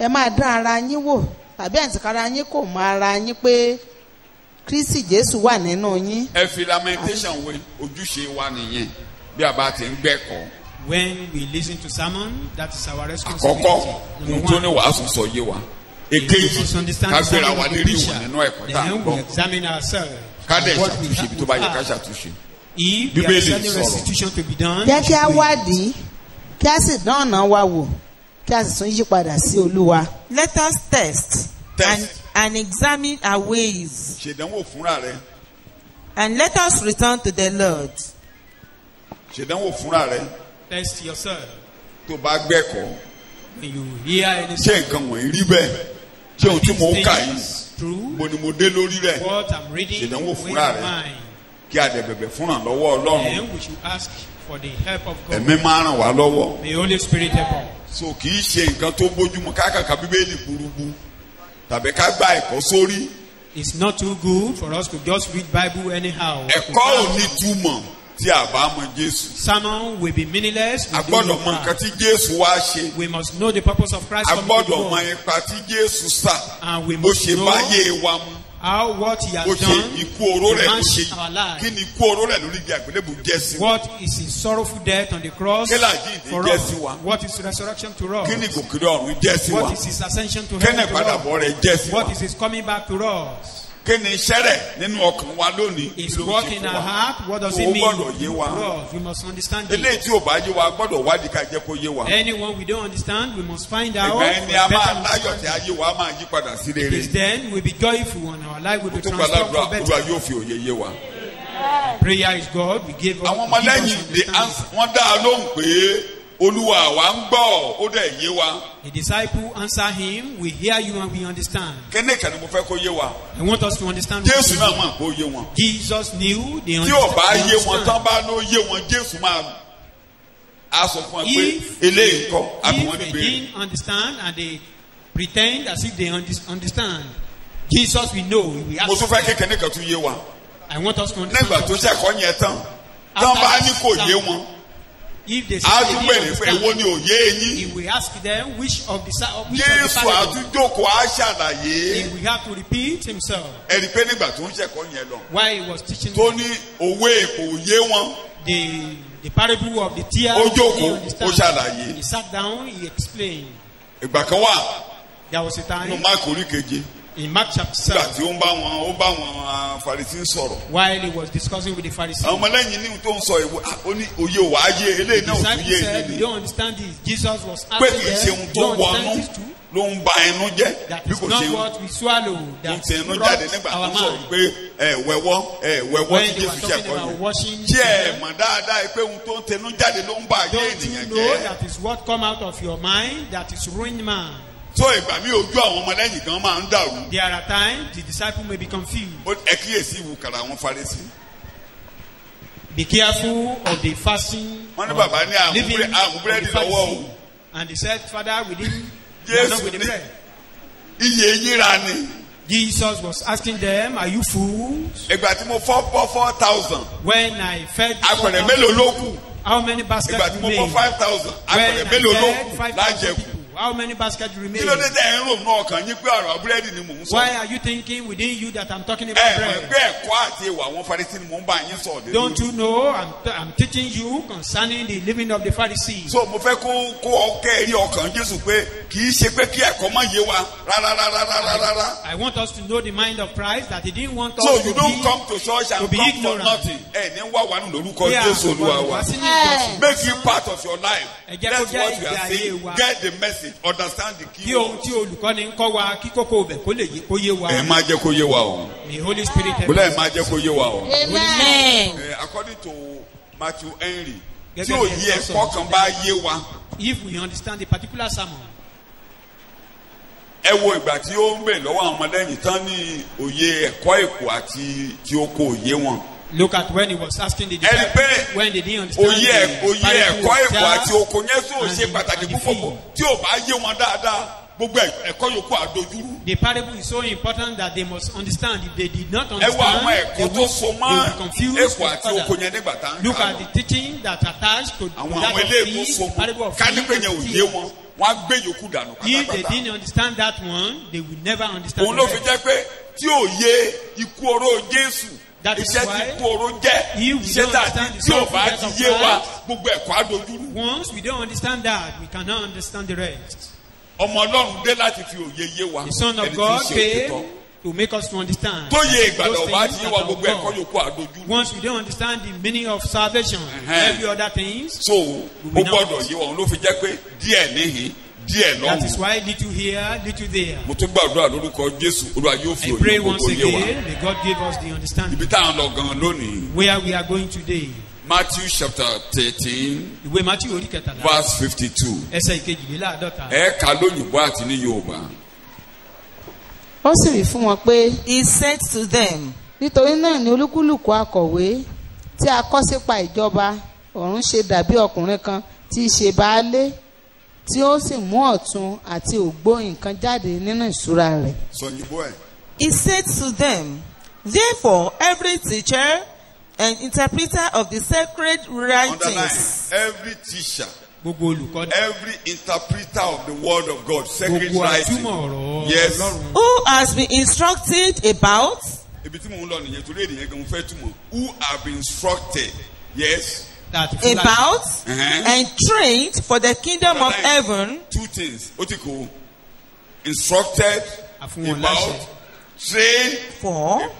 ẹ máa dán ara yín wò tàbí àtìkára yín kò mọ ara yín pé Kristi Jésù wà nínú yín. Ẹ fi lamentation wé ojúṣe wa nìyẹn bí a bá ti ń gbẹ́kọ̀ọ́. When we listen to sermon, that is our responsibility. Àkọ́kọ́ ohun tó ní wàásù sọ yé wa. Èkejì ká gbéra wa lérí ìwọ̀n nínú ẹ̀kọ́ tá à ń Then we gbọ́. examine ourselves. Ká dẹ̀ What we ṣàtúnṣe have ibi tó to bá yẹ ká add. ṣàtúnṣe. If there Bíbélì is any sọ̀rọ̀. restitution to be done, jẹ́ kí a it should be- wádìí kí a sì dán ọ̀nà wa wò kí a sì tún yí padà sí Olúwa. Let us test Test. and examine our ways, Ṣèdánwò fúnra rẹ. and let us return to the Lord. Ṣèdánwò fúnra rẹ. test yourself. Tó bá gbẹ́kọ̀ọ́. When you hear any Ṣé nǹkan wọ̀nyí rí bẹ́ẹ̀? Ṣé ohun tí mò ń kà yìí? true, Mo ni mo dé lórí rẹ̀. what I'm reading, Ṣèdánwò with fúnra rẹ. mine. Kí a dẹ̀ bẹ̀bẹ̀ fúnra lọ́wọ́ Ọlọ́run. Then we should ask for the help of God. Ẹ̀mí máa ràn wá lọ́wọ́. The Holy Spirit help us. So kì í ṣe nǹkan tó bójúmu kákàkà Bíbélì gbúrúgbú tàbí ká gba ẹ̀kọ́ sórí. It's not too good for us to just read Bible anyhow. Ẹ̀kọ́ ò ní túmọ̀ tí a bá mọ Jésù. Sermon will be meaningless. A within gbọ́dọ̀ your mọ heart. nǹkan tí Jésù wá ṣe. We must know the purpose of Christ A coming to the gbọ́dọ̀ mọ world. ipa tí Jésù sà. And we Bó must ṣe know báyé wa mu. how what he has Bó ṣe done ikú oró rẹ̀ ló demands ṣe. our life. Kí ni ikú oró rẹ̀ lórí igi àgbélébù jẹ́ sí wa? What is his sorrowful death on the cross Kí làjíǹde for jẹ́ us? sí wa? What is resurrection to us? Kí ni gòkèrè ọ̀run jẹ́ sí wa? What is his ascension to Kí ni heaven to ìpadàbọ̀ us? rẹ̀ jẹ́ sí wa? What is his coming back to us? Kí ni iṣẹ́ rẹ̀ nínú ọkàn wa lónìí? His Kí ló ń work ṣe in fún our wa? heart. What does Ó it mean gbọ́dọ̀ yé wa. to us? We must understand it. Eléyìí tí ò bá yé wa gbọ́dọ̀ wádìí ká jẹ́ kó yé wa. Anyone we don't understand, we must find out. Ìgbà ẹni for a máa better láyọ̀ tí understanding. ayé wa máa yí padà sí rere. It is then we'll be joyful and our life will be Tó transformed gbàdúrà for better. Olúwa yóò fi òye yé wa. Prayer is God. We give us Àwọn ọmọlẹ́yìn wọ́n dá a lóhùn pé Olúwa àwa ń gbọ́ ó dẹ̀ yé wa. The disciple answer him. We hear you and we understand. Kíní kan ni mo fẹ́ kó yé wa. I want us to understand. Jésù náà mọ̀ kó yé wọn. Jesus knew the Tí ò bá understand. yé wọn tán bá ló yé wọn Jésù máa á sọ fún ẹ pé eléyìí kọ́ àbí wọ́n ní If they béèrè. didn't understand and they pretend as if they understand, Jesus we know. We Mo tún ask. fẹ́ kékeré kan tún yé wa. I want us to understand. Nígbà tó ṣẹ̀kọ́ yẹn tán tán bá ní kò yé wọn. If they say Á they tún didn't bèrè pé èwo understand, ni òye yín. he will ask them which of the Jésù parables. àtúnjókòó á He ṣàlàyé. will have to repeat himself Ẹ̀rí pé nígbà tó ń ṣẹ̀kọ́ yẹn lọ. while he was teaching Tó them. ní òwe kò yé wọn. The parable of the tear. Ó he jókòó, didn't understand. ó ṣàlàyé. He sat down, he explained. Ìgbà kan wà There was a nínú time Máàkù orí keje. in Mark chapter Nígbà 7 tí ó bá wọn Farisí sọ̀rọ̀. while he was discussing with the Pharisees. Àwọn ọmọlẹ́yìn ní tó ń sọ ìwé ó ní òye wà á yé eléyìí The náà ò tún disciples yé said, èyí "You ni. don't understand this." Jesus was Pé asking kì í ṣe them, ohun "You tó don't wọnú understand this too?" ló ń ba ẹnu jẹ́ That bí is kò not ṣe what we swallow. ń That ti ẹnu jáde rots nígbà tó our ń sọ̀rọ̀ mind. pé ẹ̀wẹ̀wọ́ tí When they were Jésù talking ṣẹ̀kọ́ about yẹn. washing, Tí ẹ mọ̀ dáadáa pé ohun tó ń tẹnu jáde ló ń ba ayé don't you ènìyàn know jẹ́. that is what come out of your mind that is ruined man? So ìgbà mi ojú àwọn ọmọlẹ́yìn gan máa ń dàrú. There are times the disciple may be confused. Ẹ kíyèsí ìwúkàrà àwọn Farisí. Be careful of the fasting. Wọ́n ní of bàbá ní living àmú of búrẹ́dì the lọ́wọ́ o. Pharisee. And they said, "Father, we didn't we are not Jésù with the ní bread." iye yín ra ni. Jesus was asking them, "Are you fools?" Ìgbà tí mo fọ́ 4,000 When I fed apẹ̀rẹ̀ mélòó ló kù? how many baskets Ìgbà tí mo fọ́ remain? 5,000 When apẹ̀rẹ̀ I mélòó ló fed kù 5,000 lájẹkù? people, how many baskets remain? Kí ló dé tẹ́ ẹ̀ ń rò ní ọkàn yín pé ọ̀rọ̀ búrẹ́dì ni mò ń sọ? Why are you thinking within you that I'm talking about Ẹ mọ̀ bread? pé ẹ̀kọ́ àti ìwà àwọn Farisí ni mò ń bá yín sọ̀rọ̀ dé Don't lórí. you know I'm teaching you concerning the living of the Pharisees? So mo fẹ́ kó ọkẹ́ rí ọkàn Jésù pé kì í ṣe pé kí ẹ̀kọ́ má yé wa rárá. I want us to know the mind of Christ that he didn't want us So to you don't be come to church and to be come for ignorant. nothing. Ẹ ní wá wà nínú orúkọ Yeah, Jésù Olúwa wa. wá sí ní ìjọsìn. Make it part of your life. Ẹ jẹ́ That's kó jẹ́ what we ìgbé are ayé saying. wa. Get the message. Understand the key Kí ohun words. tí olùkọ́ni ń kọ́ wa kí kókó ibẹ̀ kó lè kó yé wa. Ẹ máa jẹ́ kó yé wa o. The Holy Spirit help Bọ́lá ẹ us. máa jẹ́ kó yé wa o. Amen. According to Matthew Henry, Gẹ́gẹ́ tí bí òye ẹ sọ ẹ̀kọ́ kan bá yé wa, If we understand the particular sermon, ẹ wo ìgbà tí ó ń bè lọ́wọ́ àwọn ọmọlẹ́yìn tán ní òye ẹ̀kọ́ èkó àti tí ó kó òye wọn. look at when he was asking the Ẹ rí pé disciples when they didn't understand òye the ẹ̀kọ́ parable èkó of àti jar oko yẹn tó and ṣe the- pàtàkì and the púpọ̀ field. tí ò bá yé wọn dáadáa gbogbo ẹ̀kọ́ yòókù àdójúrú. The parable is so important that they must understand. If they did not ẹ wo àwọn understand, they ẹ̀kọ́ tó will so be mọ́ confused. èkó àti with oko others. yẹn nígbà tá à ń Look kà at lọ. the teaching that attached to àwọn that àwọn of ilé ìbò feed, so parable mọ́ of kánípẹ̀ feed yẹn ò and yé feed. wọn wọ́n á gbé yòókù dànù If they pátápátá. didn't understand that one, they will never understand òun the ló fi rest. jẹ́ pé tí ò yé ikú oró Jésù That is iṣẹ́ why tí ikú oró jẹ́ he will iṣẹ́ not tá understand the tí ò bá death ti of yé wa Christ. gbogbo ẹ̀kọ́ àdójúrú. Once we don't understand that, we cannot understand the rest. ọmọ Ọlọ́run dé láti fi òye yé wa The Son of ẹni tí God ń ṣe came òtítọ́. to make us to understand. tó yé ìgbàlà those ọba things ti yé that wa are gbogbo of ẹ̀kọ́ God. yòókù àdójúrú. Once we don't understand the meaning of salvation, every other things, so ó gbọ́dọ̀ yé wa òun ló fi jẹ́ pé díẹ̀ níhìn díẹ̀ that is lọ́hùn. why little here, little there. mo tún gbàdúrà lórúkọ Jésù Olúwa yóò fi I òye pray gbogbo once yé wa. again, may God give us the understanding. ibi tá à ń lọ gan lónìí Where we are going today. Matthew chapter 13 Ìwé Matthew orí kẹtàlá, verse 52 ẹsẹ̀ ìkejìléláàádọ́ta. ẹ̀ka lóyìnbó àti ní Yorùbá. ó sì wí fún wọn pé He said to them, nítorí náà ni olúkúlùkù akọ̀wé tí a kọ́ sípa ìjọba ọ̀run ṣe dàbí ọkùnrin kan tí í ṣe baálé tí ó sì mú ọ̀tun àti ògbó nǹkan jáde nínú ìṣúra rẹ̀. sọyìnbó ẹ̀. He said to them, therefore, every teacher and interpreter of the sacred Underline writings, every teacher, Gbogbo olùkọ́, every interpreter of the word of God, sacred gbogbo writing. àtúmọ̀ ọ̀rọ̀ Yes. Ọlọ́run. who has been instructed about Ibi tí mò ń lọ nìyẹn torí èdè yẹn gan mo fẹ́ túmọ̀. Who have been instructed. Yes. about and trained for the kingdom of Underline heaven, two things. Ó ti kò instructed Àfún wọn about láṣẹ. trained. for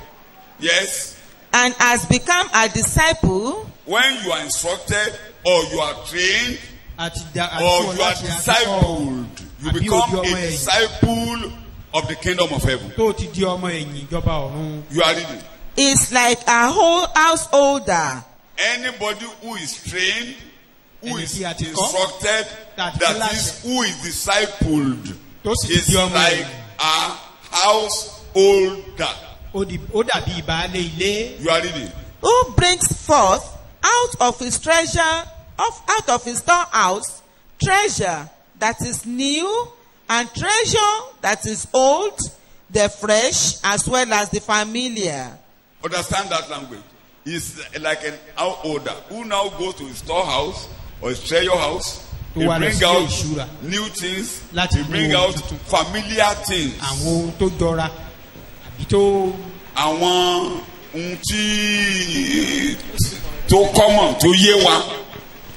Yes. and has become a disciple, When you are instructed or you are trained Àti or you are discipled, you Àbí become ojú ọmọ a ẹ̀yìn. disciple of the kingdom of heaven. tó ti di ọmọ ẹ̀yìn ìjọba ọ̀run. You are reading. is like a whole householder. Anybody who is trained, who Ẹni is tí a ti kọ́, instructed, that that is láṣẹ. who is discipled, Tó sì ti is di ọmọ like ẹ̀yìn. a householder. Ó dàbí ìbálé ilé. You are reading. Who brings forth out of his treasure, out of his storehouse, treasure that is new and treasure that is old, the fresh as well as the familiar. Understand that language. He's like an householder who now goes to his storehouse or his treasure house. He Tó wá lọ bring sí out ìṣúra. new things. Láti He mú bring ohun out tuntun. familiar things. Àwọn ohun tó jọra àbí tó Àwọn ohun tí tó common tó yé wa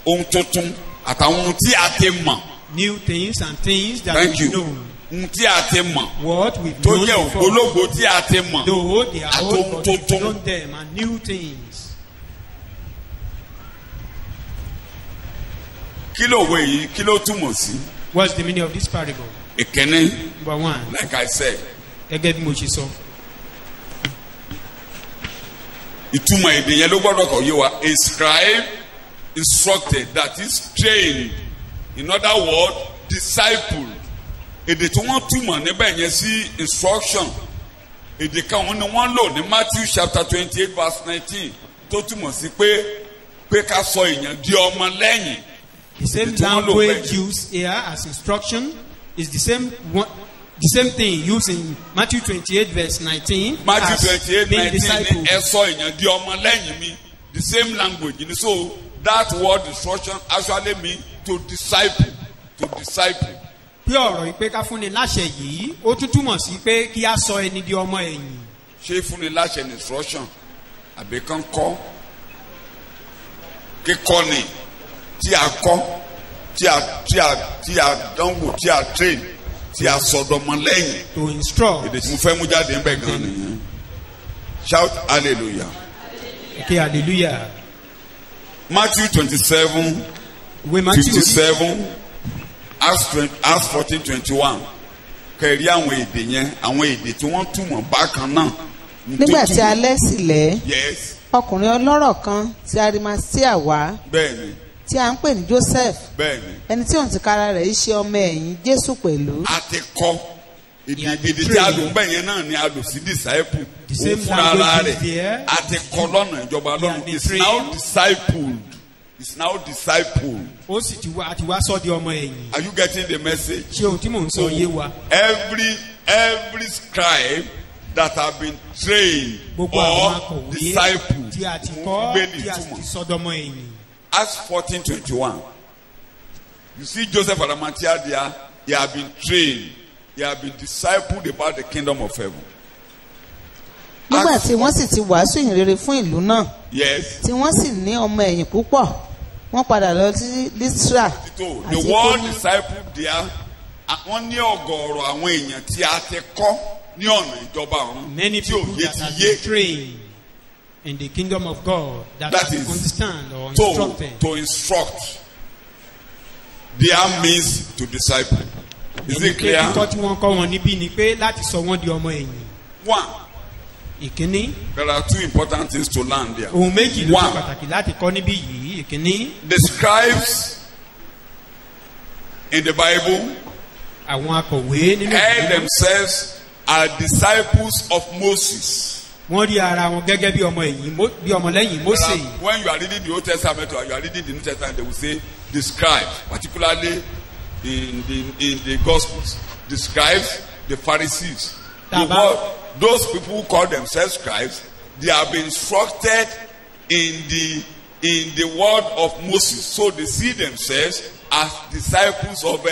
ohun tuntun àtàwọn ohun tí a ti mọ̀. new things and things that Thank we you. know. Ohun tí a ti mọ̀ What we've tó known jẹ́ before. ògbólógbò tí a ti mọ̀ Though they are old, àtòhun but we've tuntun. known them and new things. Kí ló wé yìí? Kí ló túmọ̀ sí? What's the meaning of this parable? Ìkíní, Number one, like I said, gẹ́gẹ́ bí mo ṣe sọ. ìtumọ̀ èdè yẹn ló gbọ́dọ̀ kọ̀ yé wa. A scribe instructed, that is trained. In other words, discipled. Èdè tí wọ́n túmọ̀ níbẹ̀ yẹn sí instruction. Èdè kan wọn ni wọ́n lò ní Matthew chapter 28 verse 19 tó túmọ̀ sí pé ká sọ èèyàn di ọmọ lẹ́yìn. The same Èdè tí wọ́n lò language bẹ́ẹ̀. used here as instruction is the same one, the same thing used in Matthew 28 verse 19. Matthew as 28 being 19 disciple. ni ẹ sọ èèyàn di ọmọ lẹ́yìn mi. The same language ni so that word instruction actually mean to disciple. To disciple. Pé ọ̀rọ̀ yìí pé ká fúnni láṣẹ yìí ó tún túmọ̀ sí pé kí á sọ ẹni di ọmọ ẹ̀yìn. Ṣé fúnni láṣẹ ní instruction àbí kan kọ́ kíkọ́ ni tí a kọ́ tí a dánwò tí a train tí a sọdọmọ lẹ́yìn. To instruct. Èdè tí mo fẹ́ mú jáde ń bẹ̀ gan nìyẹn. Shout hallelujah. Okay, hallelujah. Matthew 27 Ìwé Matthew 57 Acts 14:21 kẹ̀rí àwọn èdè yẹn àwọn èdè tí wọ́n túmọ̀ bákan náà. nígbà tí alẹ́ sì lẹ́ Yes. ọkùnrin ọlọ́rọ̀ kan ti Arimatia wá Bẹ́ẹ̀ni tí a ń pè ní Joseph bẹ́ẹ̀ni. ẹni tí òun tìkára rẹ̀ ṣe ọmọ ẹ̀yìn Jésù pẹ̀lú. A ti kọ́ èdè tí a lò ń bẹ̀ yẹn náà ni a lò sí disciple. The same Òun fúnra ara language is rẹ̀ there. a ti kọ́ lọ́nà ìjọba He has lọ́nà been is trained. now discipled. is now disciple. ó sì ti wá àti wá sọ di ọmọ ẹ̀yìn. Are you getting the message? ṣé ohun tí mò ń sọ yé wa. Every scribe that have been trained gbogbo àwọn or akọ̀wé discipled. tí a ti kọ́ Bẹ́ẹ̀ni tí a sì túmọ̀. ti sọdọmọ ẹ̀yìn. Acts 14:21. You see Joseph Arimathea there, he have been trained, he have been discipled about the kingdom of heaven. nígbà tí wọ́n sì ti wàásù ìhìnrere fún ìlú náà Yes. tí wọ́n sì ní ọmọ ẹ̀yìn púpọ̀ wọ́n padà lọ sí Lísírà So àti the word Íkóníù. disciple there, wọ́n ní ọ̀gọ̀ọ̀rọ̀ àwọn èèyàn tí a ti kọ́ ní ọ̀nà ìjọba ọ̀run many tí people òye that ti have yé. been trained in the kingdom of God that That is understand or To instructed. instruct. There means to disciple. Is ẹni it pé clear? kíkọ́ tí wọ́n kọ́ wọn níbí ni pé láti sọ wọ́n di ọmọ ẹ̀yìn. One. ìkíní There are two important things to learn there. ohun méjì ló ṣe One. pàtàkì láti kọ́ níbí yìí. ìkíní The scribes in the Bible àwọn akọ̀wé nínú held ìwé themselves as disciples of Moses. wọ́n rí ara wọn gẹ́gẹ́ bí ọmọ ẹ̀yìn bí ọmọlẹ́yìn Mósè. When you are reading the Old Testament or you are reading the New Testament, they will say the scribes, particularly in the Gospels, the scribes, the Pharisees. Those people who call themselves scribes, they have been instructed in the word of Moses, so they see themselves as disciples of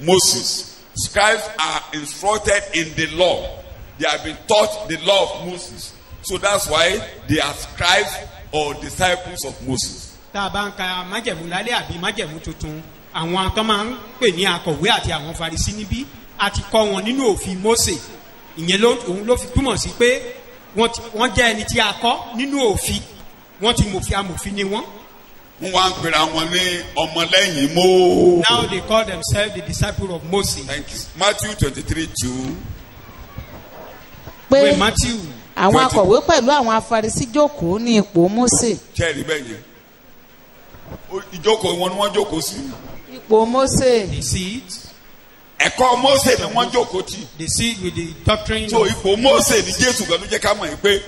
Moses. Scribes are instructed in the law. They have been taught the law of Moses. So that's why they are scribes or disciples of Moses. tá a bá ń ka májẹ̀mú lálẹ́ àbí májẹ̀mú tuntun àwọn kan máa ń pè ní akọ̀wé àti àwọn Farisí níbí a ti kọ́ wọn nínú òfin Mósè ìyẹn òun ló fi túmọ̀ sí pé wọ́n jẹ́ ẹni tí a kọ́ nínú òfin wọ́n ti mòfin amòfin ni wọ́n. Wọ́n wá ń pera wọn ní ọmọlẹ́yìn Mó. Now they call themselves the disciple of Moses. Thank you. Matthew 23:2. pé Wait, Matthew. àwọn akọ̀wé pẹ̀lú àwọn Afarisí jókòó ní ipò Mósè. Kẹ́rì bẹ́ẹ̀ yẹn. Ìjókòó wọn ni wọ́n jókòó sí. ipò Mósè. They sit. Ẹ̀kọ́ Mósè ni wọ́n jókòó tì. They sit with the doctrine. So of ipò Mósè ni Jésù gan ló jẹ́ ká mọ̀ yìí pé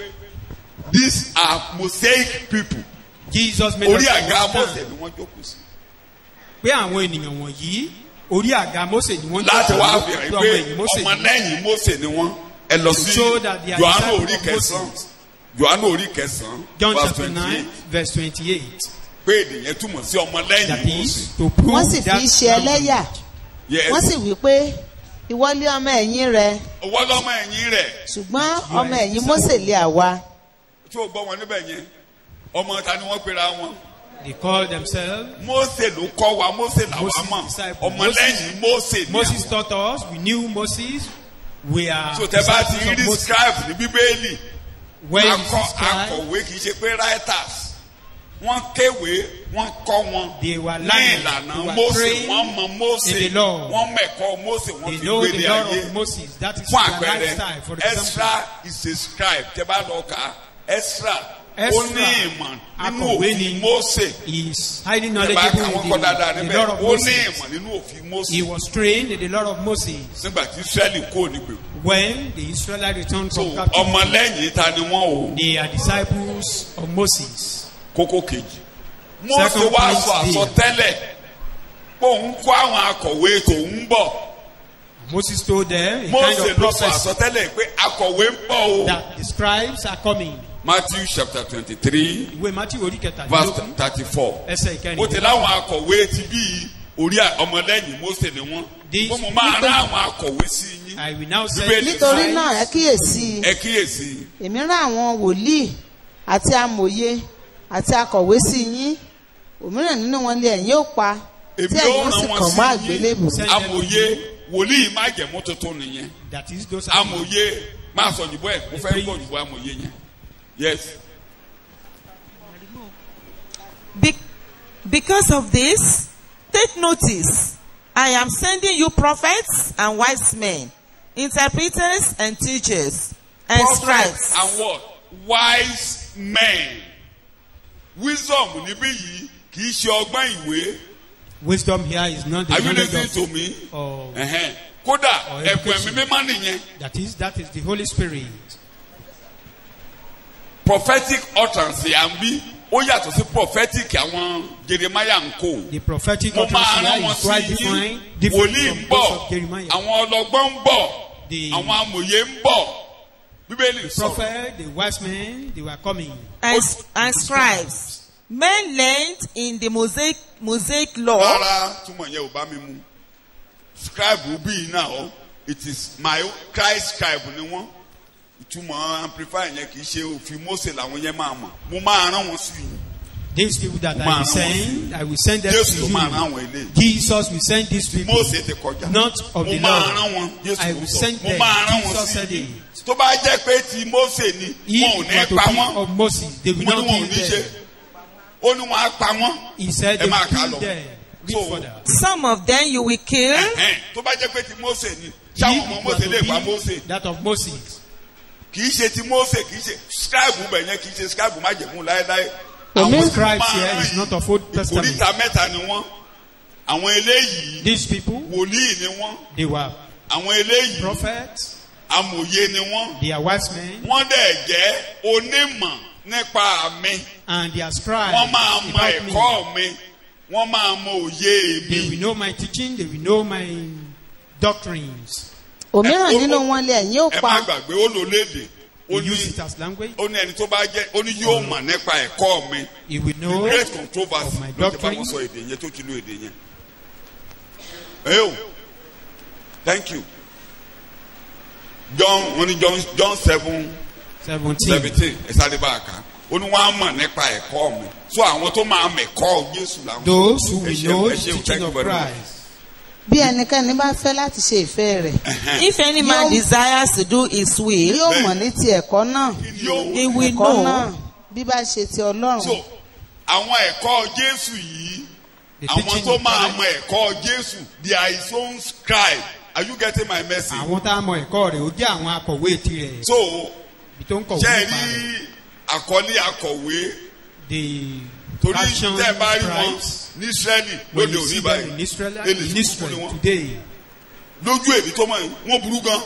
these are Mosaic people. Jesus made Orí us àga Mósè understand ni wọ́n jókòó sí. pé àwọn ènìyàn wọ̀nyí orí àga Mósè ni wọ́n Láti wá jókòó fi hàn ọmọ pé ẹ̀yìn Mósè ni wọ́n. ọmọlẹ́yìn Mósè ni wọ́n. Ẹ lọ sí So that they are Jòhánù orí disciples of kẹsàn-án. Moses. Jòhánù orí kẹsàn-án. John verse chapter 9 28. verse 28. Pé èdè yẹn túmọ̀ sí ọmọlẹ́yìn That Mósè. is to prove wọ́n sì that fi ṣe ẹlẹ́yà Yes. wọ́n sì wí pé ìwọ lé ọmọ ẹ̀yìn rẹ Owó lọ́mọ ẹ̀yìn rẹ̀. ṣùgbọ́n ọmọ ẹ̀yìn Mósè lé àwa. Tí o gbọ́ wọn níbẹ̀ yẹn. Ọmọ ta ni wọ́n pera wọn. they call themselves. Mósè ló kọ́ wa, Mósè làwa Moses mọ̀. disciple. Ọmọlẹ́yìn Mósè ni Moses àwọn. taught us. We knew Moses. We are So tẹ bá ti disciples of rí Moses. scribe ní Bíbélì. When you see scribe, Akọ̀wé kì í ṣe pé writers. Wọ́n kéwèé, wọ́n kọ́ wọn. They were Ní learning. ìlànà They were Mósè, trained wọ́n mọ Mósè. in the law. Wọ́n mẹ̀kọ́ Mósè, wọ́n they fi know the gbélé law ayé. of Moses. That is Fún their àpẹẹrẹ, lifestyle. For example, Ezra is a scribe. Tẹ bá lọ kà á, Ezra ó Ezra, ní ìmọ̀ nínú akọ̀wé òfin ni. Mósè. he is highly Tẹ bá knowledgeable kà wọ́n in kọ́ dáadáa the níbẹ̀. law of Ó ní Moses. ìmọ̀ nínú òfin Mósè. He was trained in the law of Moses. Nígbà tí Ísírẹ́lì kó nígbè. When the Israelites returned So from captivity, ọmọlẹ́yìn ta ni wọ́n o. they are disciples of Moses. Kókó kejì. Mósè Second wá point sọ there. àsọtẹ́lẹ̀ pé òun kó àwọn akọ̀wé tòun bọ̀. Moses told them a kind Mósè of ló sọ prophecy àsọtẹ́lẹ̀ pé akọ̀wé ń bọ̀ o. that the scribes are coming. Matthew chapter 23 Ìwé Matthew orí verse kẹtàdínlógún 34. ẹsẹ̀ ìkẹrin. Ó ti láwọn akọ̀wé ti bí orí ọmọlẹ́yìn Mósè ni wọ́n. These Mo máa people- rán àwọn akọ̀wé sí yín. I will now say. Bíbélì nítorí náà ẹ kíyèsí Ẹ kíyèsí. èmi rán àwọn wòlíì àti amòye àti akọ̀wé sí yín òmíràn nínú wọn lé ẹ̀yin ó pa tí Èmi ẹ̀yin ó ó sì rán wọn kàn mọ́ sí yín. àgbélébù. Amòye wòlíì májẹ̀mú tuntun nìyẹn. That is those are Amòye máa sọ òyìnbó ẹ̀ mo fẹ́ gbọ́ òyìnbó amòye yẹn. Yes. Because of this, take notice. I am sending you prophets and wise men, interpreters and teachers, and Prophets scribes. and what? Wise men. Wisdom níbí yìí kì í ṣe ọgbọ́n ìwé. wisdom here is not the Are you knowledge listening of to me? of- Kódà Or ẹ̀bùn education. ẹ̀mí mímọ́ nìyẹn. that is the Holy Spirit. Prophetic utterance à ń bí ó yàtọ̀ sí prophetic àwọn Jeremiah ń kó. The prophetic mo of máa rán Isaiah wọn is quite sí yín. different Wòlíì from ń those bọ̀, of Jeremiah. àwọn ọlọ́gbọ́n ń bọ̀, The àwọn amòye ń bọ̀. Bíbélì sọ̀rọ̀. prophet, the wise men, they were coming. And scribes, men learned in the Mosaic law. Rárá túmọ̀ yẹn ò bá mi mu. Scribe bíi náà o, it is my Christ scribe ni wọ́n. Ìtumọ̀ amplify yẹn kì í ṣe òfin Mósè làwọn yẹn máa mọ̀. Mo máa rán wọn sí i. These people that I will send, I will send them Jésù ló to máa rán you. àwọn eléyìí. Jesus will send these people, Mósè ti kọjá. not of the Mo máa rán Lord. wọn. Jésù I ló will sọ. send Mo them. máa rán wọn Jesus sí said i. it. Tó bá jẹ́ pé ti Mósè ni, If wọn ò it ní were to pa be wọ́n. of Moses, they will Mo ní not wọn ò kill ní ṣe. them. Ó ní wọn á pa wọ́n. He said Ẹ they máa will kà kill lọ. them. Read So, further. Some of them you will kill. Tó bá jẹ́ pé ti Mósè ni, ṣáwọn ọmọ If it were Mósè lè pa to Mósè. be that of Moses, Kì í ṣe ti Mósè, kì í ṣe scribe bẹ̀ yẹn, kì í ṣe scribe májẹ̀mú láéláé. the Àwọn scribes máa here rán is yìí, not of Old Testament. ìkòríta mẹ́ta ni wọ́n. Àwọn eléyìí These people, wòlíì ni wọ́n. they were Àwọn eléyìí prophets, amòye ni wọ́n. they are wise men, Wọ́n dẹ̀ jẹ́ onímọ̀ nípa mi. and they are scribes Wọ́n máa mọ about me. ẹ̀kọ́ mi. Wọ́n máa mọ òye They will mi. know my teaching, they will know my doctrines. òmíràn nínú wọn lé ẹ̀yin ó Ẹ má pa gbàgbé ó lò léde. Ó They use ní it as language. ó ní ẹni tó bá jẹ́ ó ní yóò mọ̀ nípa ẹ̀kọ́ mi. He will The know great controversy of my ló ti bá doctrine. wọn sọ èdè yẹn tó ti lo èdè yẹn. Ẹ o, thank you. John 7:17 17. ẹ sáré bá a kà. Ó ní wọ́n á mọ̀ nípa ẹ̀kọ́ mi. So àwọn tó máa mọ̀ ẹ̀kọ́ Jésù làwọn. Those who Ẹ will ṣeun, know ẹ the ṣeun, teaching thank you of very much. Christ. bí ẹnikẹ́ni bá fẹ́ láti ṣe ìfẹ́ rẹ̀ If any man desires to do his will, yóò mọ̀ ní ti ẹ̀kọ́ náà Yóò he will ẹ̀kọ́ náà know. bí bá ṣe ti Ọlọ́run So àwọn ẹ̀kọ́ Jésù yìí, The àwọn teaching tó of máa Christ. mọ ẹ̀kọ́ Jésù, they are his own scribe. Are you getting my message? Àwọn tá a mọ ẹ̀kọ́ rẹ̀ ó jẹ́ àwọn akọ̀wé tirẹ̀. So Ibi tó ń kọ̀wé ṣe nípa rẹ̀. rí àkọlé akọ̀wé The torí action tẹ́ ẹ bá rí wọn scribes, ní Ísírẹ́lì when lóde you òní see them báyìí. in Israel, Èlì in burúkú Israel ni wọ́n. today, Lójú èdè tó mọ̀ wọ́n burú gan.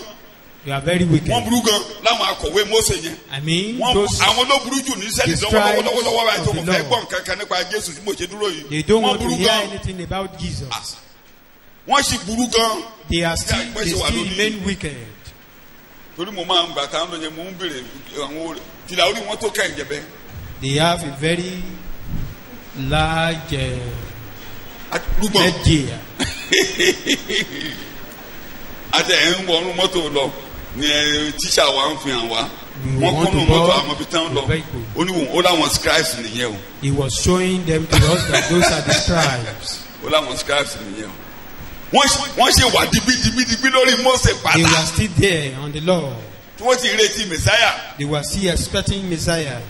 they are very Wọ́n wicked. burú gan láwọn akọ̀wé Mósè yẹn. I mean, Wọ́n those, àwọn ló burú jù ní Ísírẹ́lì the lọ́wọ́lọ́wọ́ báyìí tó of kò the fẹ́ Lord. gbọ́n kankan nípa Jésù tí mo ṣe dúró yìí. they don't Wọ́n want to burú hear gan. anything about Jesus. Wọ́n sì burú gan. They are still, Yeah, they wọ́n ṣe wà still lórí- remain wicked. Torí mo máa ń gbà táwọn lóye mo ń bèrè àwọn tìlà orí wọn tó kẹ́hìn jẹ̀bẹ́. They have a very large Rúgbọ̀n headgear. àti ẹ̀ ń wọnú mọ́tò lọ ni tíṣà wa ń fi hàn wá. We Wọ́n want kúnnú to mọ́tò board àwọn ibi tán the lọ. vehicle. Ó ní ó láwọn scribes nìyẹn o. He was showing them to us that those are the scribes. Ó láwọn scribes nìyẹn o. Wọ́n ṣe wà dibidibi lórí Mósè They pátá. were still there on the law. Tí wọ́n ti retí Mèsáyà. They were still expecting Messiah.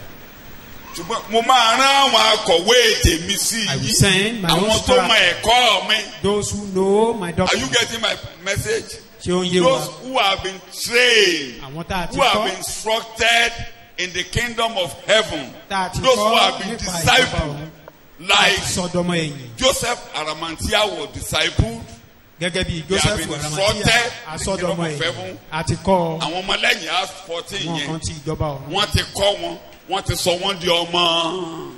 Ṣùgbọ́n mo máa rán àwọn akọ̀wé tèmi sí I will yìí. send my own Àwọn tó mọ scribe. ẹ̀kọ́ mi. Those who know my Are you doctrine. getting my message? Ṣé ó ń yé wa? Those who have been trained, Àwọn tá a ti who have kọ́. been instructed in the kingdom of heaven, Tá a ti those who kọ́ have been nípa ìjọba discipled, ọ̀run. like Sọdọmọ ẹ̀yìn. Joseph Arimathea was discipled. Gẹ́gẹ́ bí They have Joseph been Arimathea instructed asọdọmọ in the kingdom of ẹ̀yìn. heaven. Àti kọ́ Àwọn ọmọlẹ́yìn Acts 14 wọn yẹn, kan ti ìjọba ọ̀run. wọ́n ti kọ́ wọn, wọ́n ti sọ wọ́n di ọmọ.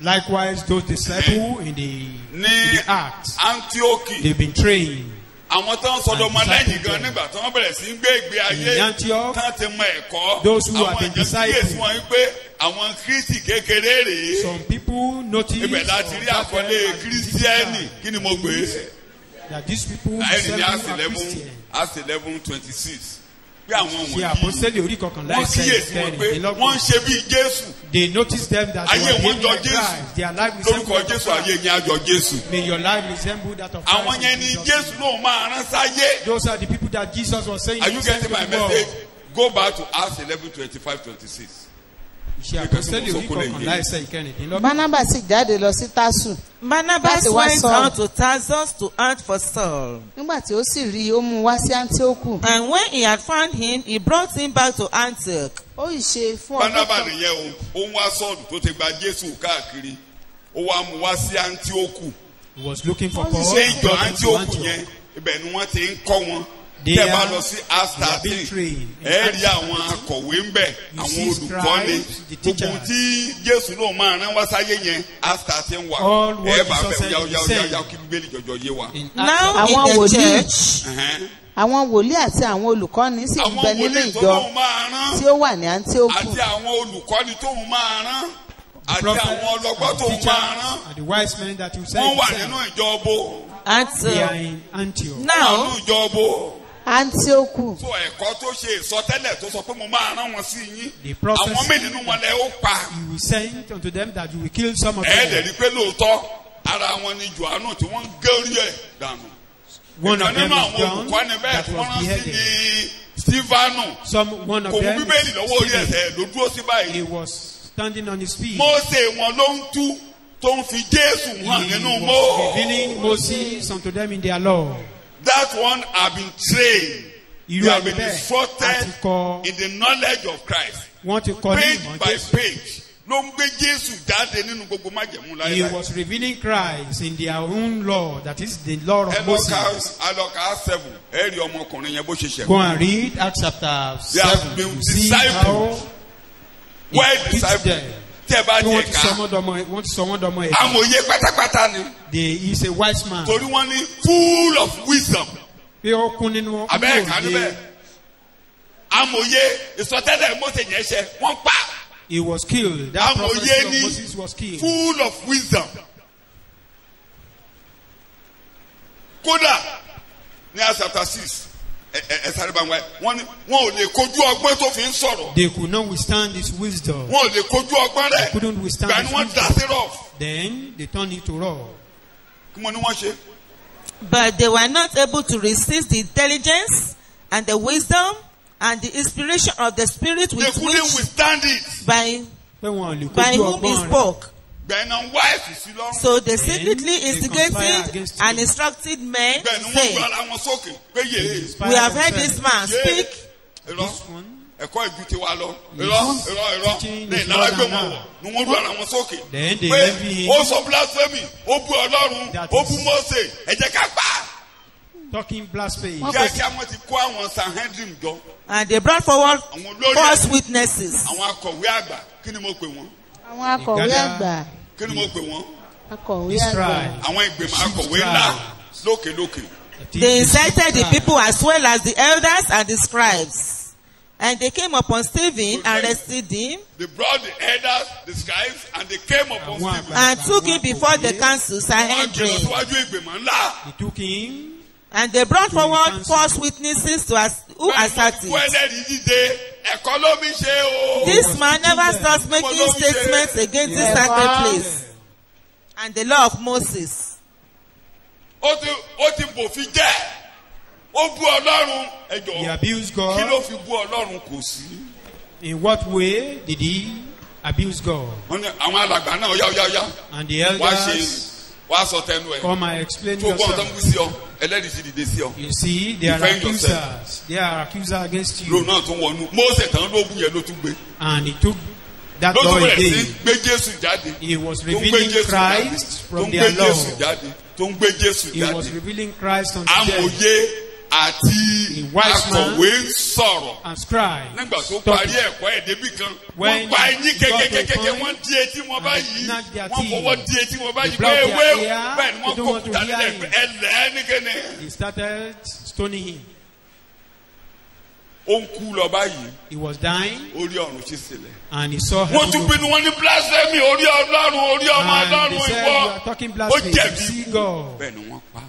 Likewise, those disciples in the Acts, Antioch, they've been trained. àwọn tó ń sọdọ̀ ọmọlẹ́yìn discipled gan them. nígbà tí wọ́n bẹ̀rẹ̀ sí ń gbé ìgbé ayé In Antioch, tán ti mọ ẹ̀kọ́. those who have Àwọn been èèyàn kíyèsí discipled. wọn pé àwọn Kristi kékeré rèé. Some people notice Ibẹ̀ láti rí that àkọlé them as kírísítíẹ́nì kí ni mo gbé. that these people Láìní ní themselves are Christian. Acts 11:26. Bí àwọn Ṣe wọ̀nyí àpọ́sítélì orí kọkànlá wọ́n ẹsẹ̀ kíyèsí wọn pé wọ́n ń kẹrìndínlọ́gbọ̀n. ṣe bí Jésù. They notice them that they Ayé were wọn behaving jọ like Jésù. Christ. Their life resembles Lórúkọ that Jésù of ayé Christ. yẹn àjọ Jésù. May your life resemble that of Àwọn Christ. yẹn in ni Jesus' Jésù name. náà máa rán sáyé. Those are the people that Jesus was saying. Are you he sent getting to my the world. message? Go back to Acts 11:25-26. Ṣe àpọ́sítélì orí kọkànlá ẹsẹ̀ kẹrìndínlọ́gbọ̀n. Bánábà sì jáde lọ sí Tásù Barnabas Láti wá went Saul. out to Tarsus to hunt for Saul. nígbà tí ó sì rí i ó mú un wá sí Áńtíókù And when he had found him, he brought him back to Antioch. ó ì ṣe fún ọdún Bánábà kan nìyẹn o, ó ń wá Sọ́ọ̀lù tó ti gba Jésù káàkiri. Ó wá mú wá sí Áńtíókù. He was looking for Wọ́n sì Paul. Ṣé ìjọ brought him to Áńtíókù Antioch. yẹn ibẹ̀ ni wọ́n ti ń kọ́ wọn. They tẹ́ bá are- lọ sí Acts they have been 13 trained. In ẹ Acts rí àwọn akọ̀wé ń bẹ̀ You àwọn see olùkọ́ni scribes, the gbogbo teachers. tí Jésù náà máa rán wá sáyé yẹn Acts 13 wà All what ẹ bá Jesus bẹ̀ said yá is yá the yá same. yá kí Bíbélì jọjọ yé wa. In Now Acts Àwọn in the wòlíì. church, Ẹ̀hẹ́n. àwọn wòlíì àti àwọn olùkọ́ni sì ń àwọn bẹ nínú wòlíì tó ìjọ lóun máa rán tí ó wà ní Áńtíókù. àti àwọn olùkọ́ni tóun máa rán àti prophets, àwọn ọlọ́gbọ́n and the tóun teachers, máa rán and the wise men that you said wọ́n wà you nínú sent, ìjọ bo and they are in Antioch. nínú now ìjọ bo Áńtíókù. so ẹ̀kọ́ tó ṣe ìsọtẹ́lẹ̀ tó sọ pé mo máa rán wọn sí yín The prophets- àwọn mélòó nínú wọn lẹ ó pa You will send unto them that you will kill some of ẹ lè them. rí i pé lóòótọ́ ara wọn ni Jòhánù tí wọ́n ń gẹ́rí ẹ̀ dànù One ìkan of them nínú is àwọn John olùkọ́ni bẹ́ẹ̀ that tí wọ́n was rán sí beheaded. ní Stefanu One of kò mú them Bíbélì is lọ́wọ́ orí Stephen. ẹsẹ̀ ló dúró sí He báyìí was standing on his feet. Mósè wọn ló ń tú tó ń fi Jésù hàn He nínú was mọ́ revealing Moses unto them in their law. that one have been trained Irú they have ẹni been bẹ́ẹ̀ instructed àti kọ́ in the knowledge of Christ wọ́n ti kọ́ ní page ìmọ̀ by Jésù. page ló ń gbé Jésù jáde nínú gbogbo májẹ̀mú He láyé was revealing Christ in their own law, that is the law of Moses. alọ́ka 7 ẹ rí ọmọkùnrin yẹn bó ṣe Go ṣẹ̀kọ́ and read Acts chapter They have 7. been You see discipled. how well he teach disciple them. tí ẹ bá Bí ní wọ́n ti ẹ̀ka wọ́n ti sọ wọ́n dọmọ ẹ̀. amòye pátápátá ni He is a wise man. torí wọ́n ní full of wisdom Pé ó kún nínú abẹ́ ẹ̀ka níbẹ̀ amòye ìsọtẹ́lẹ̀ Mósè yẹn ṣe wọ́n pa He was killed. That amòye prophecy of ní Moses was killed. full of wisdom kódà ní Acts chapter 6 ẹ sáré bá wọn ní wọn ò lè kojú ọgbọ́n tó fi ń sọ̀rọ̀ They could not withstand his wisdom. wọn ò lè kojú ọgbọ́n rẹ̀ Couldn't withstand gbà his ni wọ́n dá wisdom. sí rọ̀ Then they turned it to raw. kí wọ́n ní wọ́n ṣe. but they were not able to resist the intelligence and the wisdom and the inspiration of the Spirit They with couldn't which withstand it. by Pé wọn ò lè by kojú whom he ọgbọ́n rẹ̀. spoke. Bẹ́ẹ̀ náà ń wá ẹ̀sùn sí lọ́rùn. So they Then secretly they instigated conspire against and him. instructed men Bẹ́ẹ̀ to ni wọ́n say, gbọ́ ara wọn sókè pé yéé. "We have heard this man Yeah. speak Irọ́ This one, ẹ̀kọ́ ìjú ti wá lọ. Yes. Irọ́ Teaching ní is ìlara more gbé than wọn wọ̀ that. ni wọ́n gbọ́ ara wọn sókè. Then they Pé envy him. ó sọ blasphemy ó bú Ọlọ́run That ó is- bú Mósè ẹ jẹ́ ká pa á. talking blasphemy. Kíákíá wọ́n ti kó àwọn Sanhedrin jọ and they brought forward àwọn olórí false ẹ̀sìn, witnesses." àwọn akọ̀wé àgbà kí ni mo pè wọ́n Àwọn akọ̀wé Ìgádà. àgbà. kí ni mo pè wọ́n Akọ̀wé This àgbà. tribe. àwọn ìgbìmọ̀ akọ̀wé ńlá lókèlókè. They incited the people as well as the elders and the scribes. And they came upon Stephen, arrested him, They brought the elders, the scribes, and they came upon Àwọn Stephen. àgbà. and took him before the council, Wọ́n gbé lọ Sanhedrin. síwájú ìgbìmọ̀ ńlá. They took him. And they brought forward false witnesses to us who asserted, Kó ẹlẹ́rìí dìde, ẹ̀kọ́ ló mi ṣe o. "This man never stops making statements against this sacred place and the law of Moses." Ó ti bòfin jẹ́. Ó bú Ọlọ́run. Ẹ He jọ̀ọ́, abused kí ló God. fi bú Ọlọ́run kò sí? In what way did he abuse God? Wọ́n ní àwọn alàgbà náà yá. And the Wá ṣe elders wá sọ tẹnu ẹ̀. come and explain Tó gbọ́n tó ń yourself. wí sí ọ, ẹlẹ́rìí sì dìde sí ọ. You see, they are Defend yourself. accusers. They are accusers against Lóun you. náà tún wọnú. Mósè tán ló bú yẹn ló tún gbé. And he took that Ló law tún bẹ̀rẹ̀ sí again. gbé Jésù jáde. He was Tó ń gbé revealing Jésù jáde. Christ Tó ń from gbé their Jésù law. jáde. Tó ń gbé Jésù He was jáde. revealing Christ unto them. Amòye àti A wise man akọ̀wé ń sọ̀rọ̀. And scribe. Nígbà tó Stop parí it. ẹ̀kọ́ ẹ̀ débì kan, When wọ́n pa ẹyín he got to a kékékékéké, point wọ́n di etí wọn and báyìí, snatched their wọ́n teeth. fọwọ́ di etí wọn báyìí They pé blocked ewé their o, ear. bẹ́ẹ̀ ni wọ́n They don't kó want to kúta hear nílẹ̀ him. pé ẹlẹ́ nìkéne. He started stoning him. Ó ń kú lọ báyìí, He was dying orí ọ̀run ṣí sílẹ̀. and he saw Wọ́n tún heaven pinnu wọn ní blasphemy orí Ọlọ́run, orí ọmọ and Ọlọ́run they said, ìwọ. "You are talking Ó blasphemy. You jẹ̀bi see ikú. God." Bẹ́ẹ̀ ni wọ́n pa.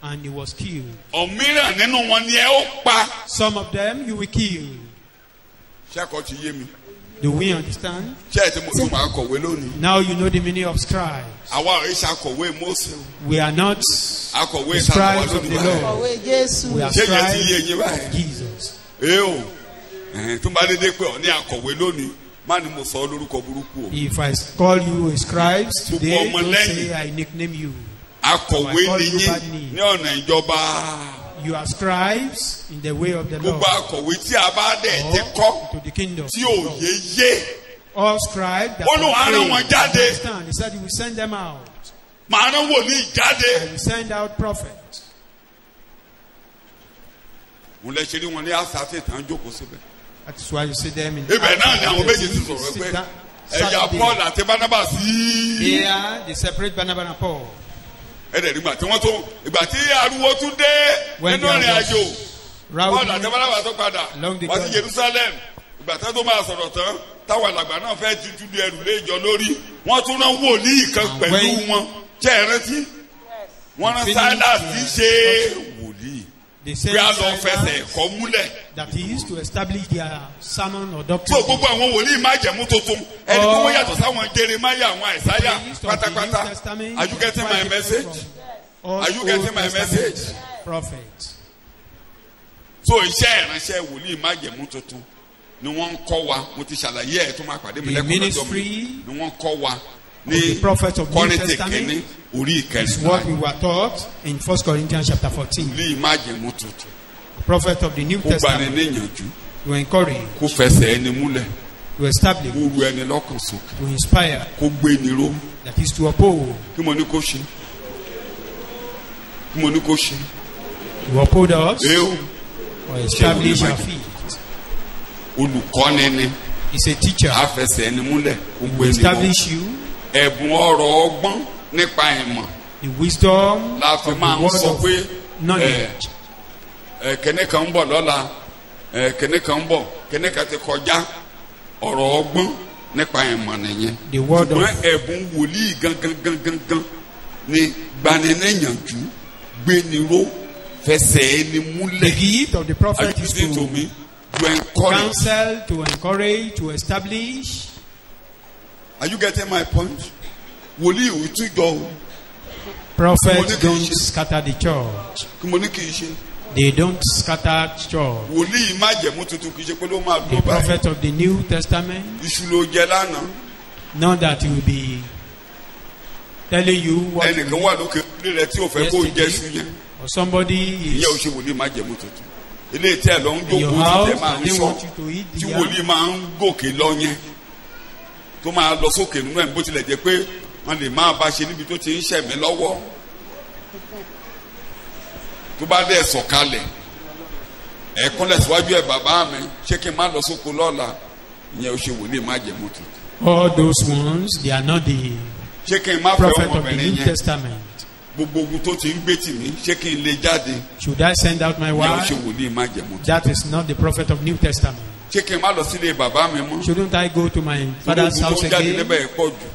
And he was killed. Ọ̀míràn nínú wọn ni ẹ ó pa. Some of them you will kill. Ṣẹ́kọ̀ọ́ ti yé mi. Do we understand? Ṣé ẹ ti mo tún máa kọ̀wé lónìí? Now you know the meaning of scribes. Àwa ò ṣe akọ̀wé Mósè o. We are not Akọ̀wé the ìtàn wa scribes of lónìí the báyìí. law. Akọ̀wé Jésù. We are Ṣé yẹn ti yé scribes yín of báyìí? Jesus. Ee o, tó bá dédé pé ọ ní akọ̀wé lónìí, má ní mo sọ ọ́ lórúkọ burúkú o. If I call you a scribes today, Gbogbo ọmọ don't lẹ́yìn. say I nickname you. Akọ̀wé I call ni you yín bad name. ní ọ̀nà ìjọba. You are scribes in the way of the law. Gbogbo akọ̀wé tí a bá dẹ̀ ti kọ́ Or to the kingdom. tí ò yé yé. All scribes that Ó lóun á rán wọn jáde. understand. He said he will send them out. Màá rán wòlíì jáde. He will send out prophets. mo lẹ ṣe rí wọn ní àṣàṣe tán jókòó síbẹ̀. That is why you see them in. ibẹ̀ náà ni àwọn méjì ti sọ̀rọ̀ pé ẹ̀yà Paul àti Barnabas yìí. Here they separate Barnabas and Paul. ẹ̀rẹ̀ nígbà tí wọ́n tó ìgbà tí ariwo tún dé nínú ìrìn àjò Paul àti Barnabas tó padà wá sí Jerusalem ìgbà tí wọ́n tó máa sọ̀rọ̀ tán táwọn àgbà náà fẹ́ ti túlù ẹrù lé ìjọ lórí wọ́n tún rán wòlíì kan pẹ̀lú wọn jẹ́ ẹ rántí wọ́n rán Silas tí í ṣe wòlíì bí a lọ fẹsẹ̀ ẹ̀kọ́ múlẹ̀. That is to establish their sermon or doctrine. so gbogbo àwọn wòlíì májẹ̀mú tuntun ẹni tó wọ́n yàtọ̀ sáwọn Jeremáyà àwọn Àìsáyà pátápátá. Are you getting my message? Are you getting my message? Prophet. so iṣẹ́ ìránṣẹ́ wòlíì májẹ̀mú tuntun ni wọ́n ń kọ́ wa mo ti ṣàlàyé ẹ̀ tó máa pàdé mi lẹ́kọ̀ọ́ lọ́jọ́ mi ni wọ́n kọ́ wa ní Kọ́ríńtì kìíní orí ìkẹrin. It's what we were taught in 1 Corinthians chapter 14. wòlíì májẹ̀mú tuntun. The prophet of the New kó gbani Testament níyànjú to encourage, kó fẹsẹ̀ ẹni múlẹ̀ to establish, kó ru ẹni lọ́kàn sókè to inspire, kó gbé ni ró that is to uphold. kí mo ní kó ṣe kí mo ní kó ṣe. To uphold us Ew. or establish our feet. olùkọ́ni ni He's a teacher. àfẹsẹ̀ ẹni múlẹ̀ kó gbé ni ró. Establish you ẹ̀bùn ọ̀rọ̀ ọgbọ́n nípa ìmọ̀ the wisdom la fi of máa the ń word sọ of pé knowledge. kẹ́ni kan ń bọ̀ lọ́la kẹ́ni kan ń bọ̀ kẹ́ni kan ti kọjá ọ̀rọ̀ ọgbọ́n nípa ìmọ̀ nìyẹn. The word of ṣùgbọ́n ẹ̀bùn wòlíì gangan ni gbaniníyànjú gbéniró fẹsẹ̀ ẹni the múlẹ̀. gift of the Are prophet you is listening to to me? To encourage. counsel, to encourage, to establish. Are you getting my point? wòlíì ò tún jọ o Prophets don't scatter the church. kí mo ní kì í ṣe. They don't scatter church. wòlíì májẹ̀mú tuntun kì í ṣe pé ló máa The dúró báyìí. prophet of the New Testament, iṣu ló jẹ lánàá. not that he will be telling you what ẹnìkan wà lókè ilé rẹ tí o fẹ́ kó jẹ sí yẹn. or somebody ìyẹn ò is ṣe wòlíì májẹ̀mú tuntun. ilé tí ẹ lọ ń in your jókòó house tí ẹ máa and ń they sọ want you to eat tí the wòlíì yam. máa ń gòkè lọ yẹn tó máa lọ sókè nínú ẹ̀ bó tilẹ̀ jẹ́ pé wọ́n lè máa bá ṣe níbi tó ti ń ṣẹ̀mí lọ́wọ́ tó bá dẹ̀ sọ̀kalẹ̀ ẹ̀kúnlẹ̀ síwájú ẹ̀ bàbá mi ṣé kí n má lọ sóko lọ́la ìyẹn ò ṣe wòlíì májẹ̀mú tuntun. All those ones, they are not the ṣé kí n má fẹ́ prophet of the ọmọbìnrin New yẹn Testament. gbogbo ogun tó ti ń gbé tì mí ṣé kí n lè jáde Should I send out my ìyẹn ò ṣe wife? wòlíì májẹ̀mú tuntun. That is not the prophet of New Testament. ṣé kí n má lọ sílé bàbá mi mọ́. Shouldn't I go to my father's house ogun tó ń jáde again? níbẹ̀ pọ̀ jù.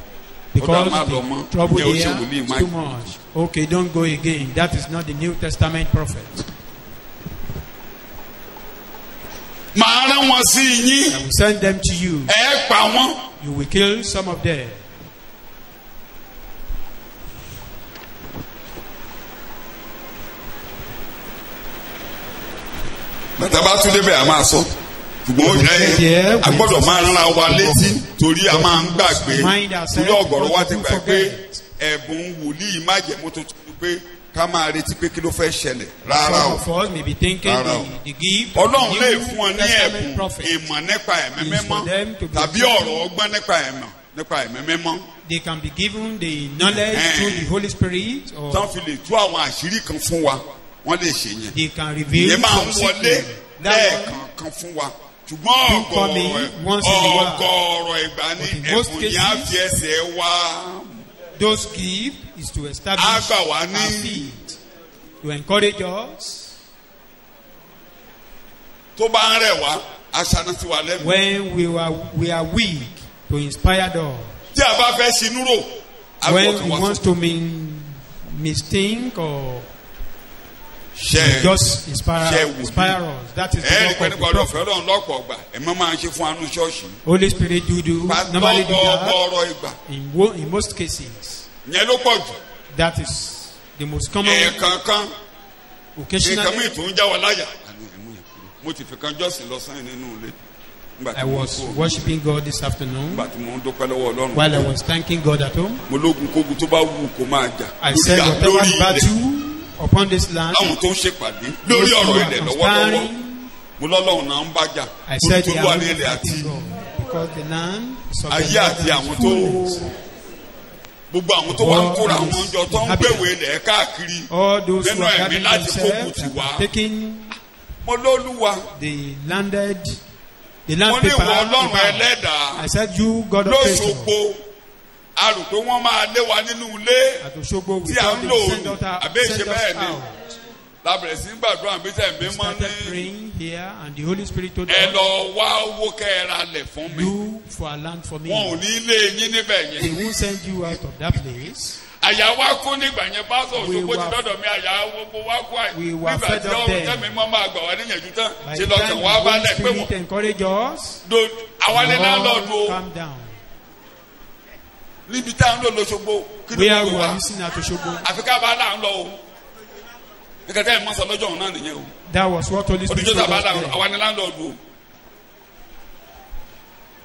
Because Ó dá má lọ mọ́. the trouble Ìyẹn ò ṣe here wòlíì is too májẹ̀mú. much. Okay, don't go again. That is not the New Testament prophet. màá rán wọn sí yín I will send them to you. ẹ pa wọn. You will kill some of them. bàtà bá tún débẹ̀ a máa sọ ṣùgbọ́n a gbọ́dọ̀ máa rán wa létí torí a máa ń gbàgbé torí ọ̀gọ̀rọ̀ wa ti gbà pé ẹ̀bùn wòlíì májẹ̀mú tuntun ni pé ká máa retí pé kí ló fẹ́ ṣẹlẹ̀ rárá Some o. of us may be thinking Rárá o. the gift of Ọlọ́run lè the fún New ọ ní Testament ẹ̀bùn prophet. ìmọ̀ nípa ẹ̀mí is for mímọ́ them to be tàbí ọ̀rọ̀ ọgbọ́n nípa ẹ̀mí mímọ́ They can be given the knowledge through the Holy Spirit, or tán fi lè tú àwọn àṣírí kan fún wa wọ́n lè ṣe yẹn. they can reveal ìyẹn máa ń some wọlé secret. That one, lẹ́ẹ̀kan fún wa ṣùgbọ́n Do come in once in a while. ọgọ́rọ̀ ìgbà ní But in most ẹ̀bùn yẹn á cases, fi ẹsẹ̀ wá those gifts is to establish á gbà wá ní our feet, to encourage us tó bá ń rẹ̀ wá aṣáná sí wa lẹ́nu. when we are weak, to inspire us. tí a bá fẹ́ sinú rò When agbọ̀kàn we wá want sọ to mistake or ṣe just inspire wòlíì. us. That is the ẹ̀rí work pé of the nípa ọ̀dọ̀ prophet. fẹ́ lọ́run lọ́pọ̀ ọgbà ẹ̀mọ́ máa ń ṣe fún anú ṣọ́ọ̀ṣì. Holy Spirit normally do that ọgọ́rọ̀ ìgbà in most cases. yẹn ló pọ̀ jù. That is the most common ẹ̀ẹ̀kankan nǹkan mi occasionally. tó ń já wa láyà. mo ti fi kan jọ́sìn lọ sáyìn nínú ilé. Nígbà tí I mo was kú, worshiping God this afternoon nígbà tí mo ń dúpẹ́ lọ́wọ́ Ọlọ́run. while I was thanking God at home. mo lógun kógun tó bá wù kó máa jà. I said, whatever lórí ilẹ̀ battle upon this land, láwọn tó ń ṣèpàdé lórí ọ̀rọ̀ ilẹ̀ lọ́wọ́lọ́wọ́ mo lọ́lọ́run náà ń bá jà. I said, they olùtúlù are ní only ilẹ̀ àti fighting God because the land is of the ayé Lord àti and àwọn its tó fullness. gbogbo àwọn tó wá ń kóra àwọn oúnjẹ tó ń gbèwé ilẹ̀ káàkiri All those nínú who are ẹ̀mí gathering láti kókù themselves tì and wá. taking mo lólúwa. the land mo ní ìwọ paper. ọlọ́run ẹlẹ́dàá. I said, you God of faith. lóṣogbo a rò pé wọ́n máa lé wa nínú ilé At Osogbo, we tí à thought ń they lò send àbẹ́ ìṣe bẹ́ẹ̀ us ni out. lábẹ̀rẹ̀ sí gbàdúrà bí tẹ̀ We mí mọ́ started ní praying here, and the Holy Spirit told ẹ us, lọ wá owó kẹ́ẹ̀ra lẹ̀ fún mi. do for a land for me. wọn ò ní lé yín níbẹ̀ They yẹn. won't send you out of that place. àyà wa kún nígbà yẹn pásọ We Òṣogbo ti were- dọ́dọ̀ mi àyà gbogbo wa kú àyè. We were nígbà fed tí up ọ̀run then. tẹ́mi mọ́ máa gbà wá níyànjú tán By ṣe the lọ́kàn time wá the Holy balẹ̀ pé Spirit encourage us, àwa ní láńlọ́ọ̀dù o calm down. níbi tá à ń lò lọ́sọ̀gbọ̀ kí ló Where wù we wá are listening at Osogbo. àfi ká bá là ń lọ o. nígbà tí ẹ̀ mọ́ sọ lọ́jọ́ òun náà nìyẹn o. That was what Holy Spirit odijọ́ told sábà us là there. àwa ní láńlọ́ọ̀dù o.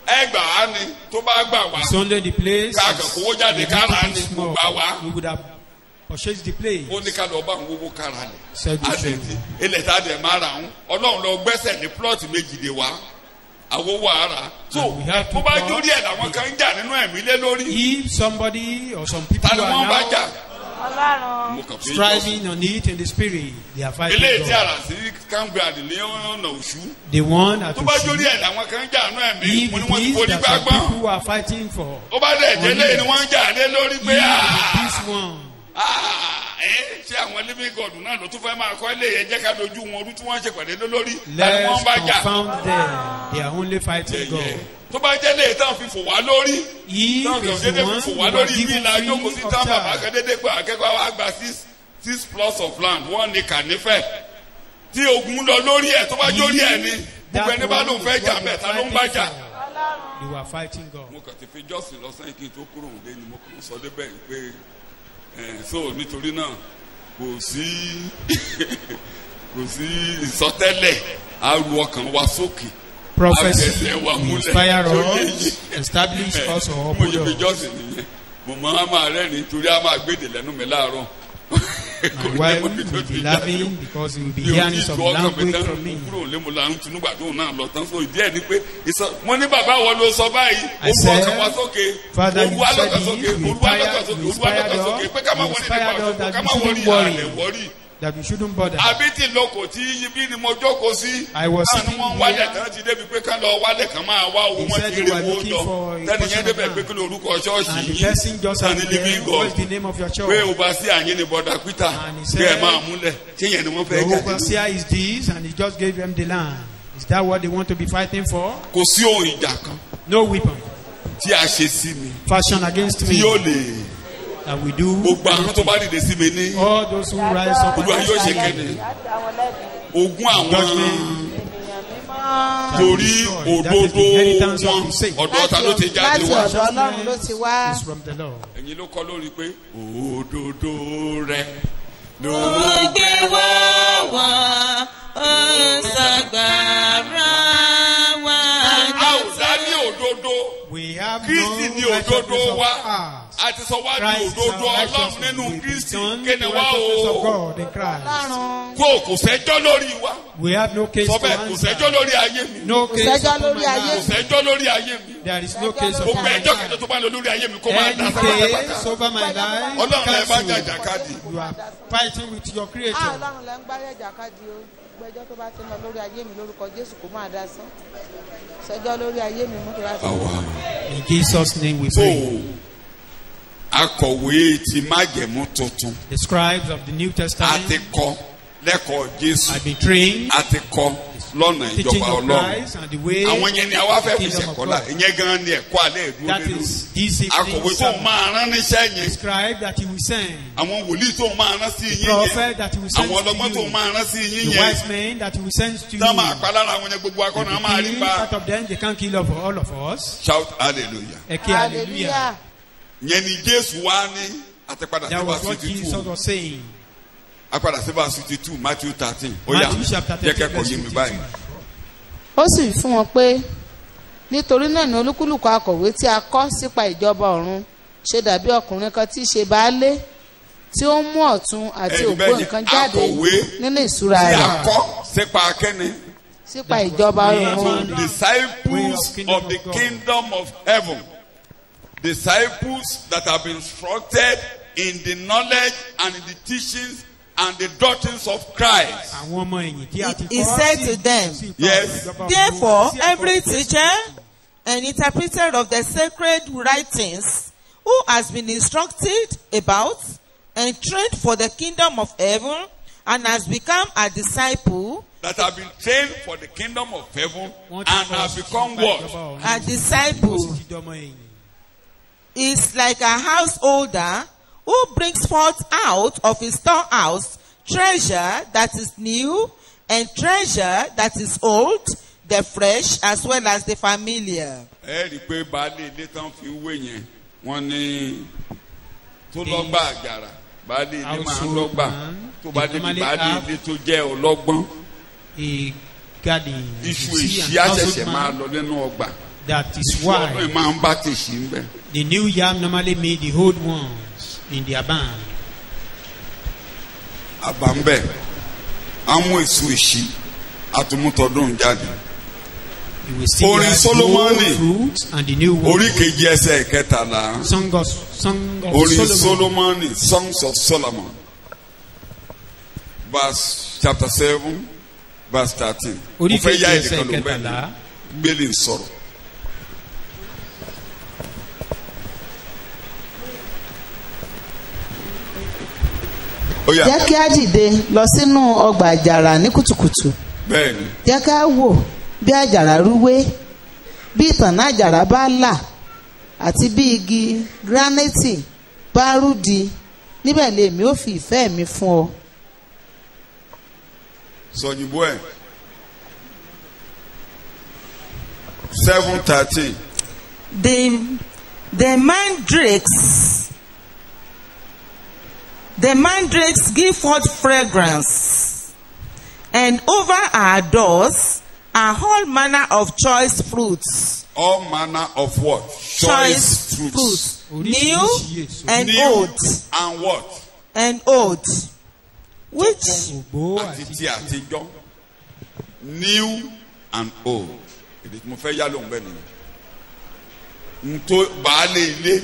ẹ gbà á ni tó bá gbà wá It's only the place. ká kàn kówó jáde ká rà á ní Small. gbà wá. We would have purchased the place. ó ní ká lọ bá àwọn owó kára lẹ̀. Said we should. àdẹ̀tí ilẹ̀ tá a dẹ̀ máa rà ń ọlọ́run lọ gbẹ́sẹ̀ ní plọ́ọ̀tì méjìlé wa àwọn owó ara. so And we have to bó bá talk. jórí ẹ̀ làwọn kan ń jà nínú ẹ̀mí lé lórí. If somebody or some people ta ni are wọ́n bá now jà. ọlọ́run mo kàn fi jọ́sìn. striving on it in the spirit, they are fighting eléyìí tí God. ara sí campground ní ọ̀nà òṣù. The one at tó bá jórí Osu, ẹ̀ làwọn kan ń jà nínú ẹ̀mí if mo ní wọ́n ti it forí is that some gbàgbọ́n. people are fighting for, ó bá dẹ̀ jẹ́ lẹ́yìn ni wọ́n ń jà lé lórí pé if this one, ṣé àwọn living God náà ló tún fẹ́ máa kọ́ ilé yẹn jẹ́ ká dojú wọn ọdún tí wọ́n ń ṣe pàdé lé lórí láti wọ́n let's bá jà. confound them. They are only fighting God. tó bá jẹ́ lè tán fi fò wá lórí If tán kàn it's dédé one fi fò who wá are lórí ibi given ìlà jókòó sí free of tán bàbá charge, kan dédé pé akẹ́kọ̀ọ́ wa gba six plots of land wọ́n ní kànífẹ̀ tí ogun lọ lórí ẹ̀ tó bá jórí ẹ̀ ni gbogbo ẹni bá lóun fẹ́ jà bẹ́ẹ̀ ta ló ń bá jà. they were fighting God. mo kàn ti fi jọ́sìn lọ́sàn-án kí n tó kúrò òde ni mo kàn sọ débẹ̀ yìí pé so nítorí náà kò sí ìsọtẹ́lẹ̀ àrùn ọkàn wa sókè. Prophecy inspire us, establish us or mo yẹ fi uphold us. jọ́sìn nìyẹn mo máa rẹ́rìn torí a máa gbèdè lẹ́nu mi láàárọ̀. My wife will be laughing because he will be hearing some language from me. kúrò lé mo la ń tunú gbàdúrà náà lọ tán so ìdí ẹ̀ ni pé mo ní bàbá wọn ló sọ báyìí I olú said, ọkàn wa sókè Father, olú you said alọ́kàn it, sókè you olú alọ́kàn sókè olú inspired alọ́kàn us, sókè pé ká má you wọlé nípa inspired us àkókò that ká we má shouldn't wọlé worry. àlẹ́ wọ́rí. That we shouldn't bother. àbí tí lóko tí ibi ni mo jókòó sí. I was náà ni sitting wọ́n wálẹ̀ here. tán ti débi pé ká lọ wálẹ̀ kan máa wá owó He wọn said ti they rí were owó looking lọ for a tẹ́niyẹn portion of débẹ̀ land. pé kí ni orúkọ ṣọ́ọ̀ṣì And the yìí person just Tani said, living what's God the name of your church? pé ọba sí àyín ni bọ́dà Peter And he pé ẹ said, máa múlẹ̀ tí yẹn ni wọ́n The fẹ́ jáde. overseer is this, and he just gave them the land. Is that what they want to be fighting for? kò sí ohun ìjà kan No weapon tí a ṣe sí mi fashion against tí me yóò lè that we do. gbogbo àwọn tó bá dìde sí mi ní All those who rise up Olúwa yóò ṣe against kéde me, ogún àwọn judgment torí òdodo wọn ọ̀dọ̀ ta ló ti jáde láti wá. ọ̀dọ̀ ọlọ́run ló ti wá. is from the Lord. ẹ̀yin ló kọ́ lórí pé òdodo rẹ ló ó gbé wá wá ó ṣàgbára wá. a ò dá ní òdodo We have Kristi ní no righteousness òdodo of wa ours. a ti sọ wá ní Christ is òdodo our Ọlọ́run righteousness. nínú We Kristi return kéde the wá righteousness of o God in Christ. ọlọ́run kò sẹ́jọ́ lórí wa We have no case sọ to bẹ́ẹ̀ kò sẹ́jọ́ answer. lórí ayé mi No case sẹ́jọ́ upon lórí my ayé kò life. sẹ́jọ́ lórí ayé mi There is no case gbogbo upon my ẹjọ́ kẹjọ life. tó bá lọ lórí ayé mi kó máa dá Any sábàtàbàtà case over my life, Ọlọ́run lẹ bá cancel. jàjàkadì You are fighting with your creator. ọlọ́run lẹ́ ń gbáyé ìjàkadì o gbẹ́jọ́ tó bá ti ń lọ lórí ayé mi lórúkọ Jésù kó máa dá sán sẹ́jọ́ lórí ayé mi mú kí wá sí. In Jesus' name we so pray. akọ̀wé ti májẹ̀mú tuntun The scribes of the New a ti Testament kọ́ lẹ́kọ̀ọ́ Jésù have been trained, a ti kọ́ lọ́nà teaching ìjọba of Ọlọ́run Christ and the way àwọn yẹn ni àwa fẹ́ fi kingdom of ṣẹ̀kọ́lá God. ìyẹn gan ni ẹ̀kọ́ alẹ́ ìdúró That nínú is discipline. akọ̀wé tó máa rán níṣẹ́ yẹn Scribe that he will send. àwọn wòlíì tó máa rán sí yín yẹn Prophet that he will send àwọn ọlọ́gbọ́n to tó you. máa rán sí yín The yẹn wise men that he will send to you. tá máa pa lára àwọn yẹn gbogbo akọ́nà á máa rí If pa part of them, they can't kill of all of us. shout hallelujah Eke hallelujah. yẹn ni Jésù wá ní àtẹ̀padà sí That was what verse Jesus 52 was saying. àpadà sí verse 52 Matthew 13 ó yá Matthew chapter jẹ́ 13 kẹ́kọ̀ọ́ verse yé mi 52. báyìí. ó sì fún wọn pé nítorí náà ni olúkúlùkù akọ̀wé tí a kọ́ sípa ìjọba ọ̀run ṣe dàbí ọkùnrin kan tí í ṣe baálé tí ó ń mú ọ̀tún àti Ẹ̀rí ògbó bẹ́ẹ̀ ni, nǹkan jáde akọ̀wé nínú ìṣúra tí a rẹ̀ kọ́ sípa akẹ́ni sípa ìjọba ọ̀run. disciples of the kingdom of heaven disciples that have been instructed in the knowledge and in the teachings and the doctrines of Christ. àwọn ọmọ ẹ̀yìn tí a ti He kọ́ said sí- to them, sí ipa Yes. ìjọba ọ̀run, therefore, sí ẹ̀kọ́ every Kristi. teacher and interpreter of the sacred writings who has been instructed about and trained for the kingdom of heaven and has become a disciple, That have been trained for the kingdom of heaven Wọ́n ti and kọ́ have sí become ipa what? ìjọba ọ̀run, a ó disciple sì ti dọmọ ẹ̀yìn. is like a householder who brings forth out of his storehouse treasure that is new and treasure that is old, the fresh as well as the familiar. Ẹ rí i pé baálé ilé tán fi wé yẹn wọ́n ní tó lọ́gbà àjàrà baálé ilé máa ń Household lọ́gbà man, tó bá dé they normally baálé have ilé tó jẹ́ ọlọ́gbọ́n A garden, iṣu you see, èṣí an household àṣẹ̀ṣẹ̀ máa man, lọ nínú ọgbà that is iṣu ọdún why yìí máa ń bá tèṣí ń bẹ̀. the new yam normally made the old ones in their barn. Àbá ń bẹ̀ á mú èso èṣí àtúmútọ́dún jáde. You will see Orin that Solomoni. old fruits and the new Orí ones. kejì ẹsẹ̀ kẹtàlá. Song of Orin Solomon. Solomoni, Songs of Solomon, verse chapter 7, verse 13. Orí Mo fẹ́ kejì yá èdè ẹsẹ̀ kan ló bẹ́ẹ̀ kẹtàlá. ni Gbélé ń sọ̀rọ̀. Ó yá jẹ́ kí á dìde lọ sínú ọgbà àjàrà ní kùtùkùtù bẹ́ẹ̀ ni jẹ́ ká wò bí àjàrà rúwé bí ìtànná àjàrà bá là àti bí igi granite bá rúdi níbẹ̀ lèmi ó fi ìfẹ́ mi fún ọ. sọ̀yìnbó ẹ̀ 7:13. The mandrakes give forth fragrance, and over our doors are all manner of choice fruits. All manner of what? Choice fruits. New and New old, and what? and old, which Ògbó Àti àti ti àtijọ́. New and old. Èdè tí mo fẹ́ yá lóhùn bẹ́ẹ̀ nìyẹn. Ntó baálé ilé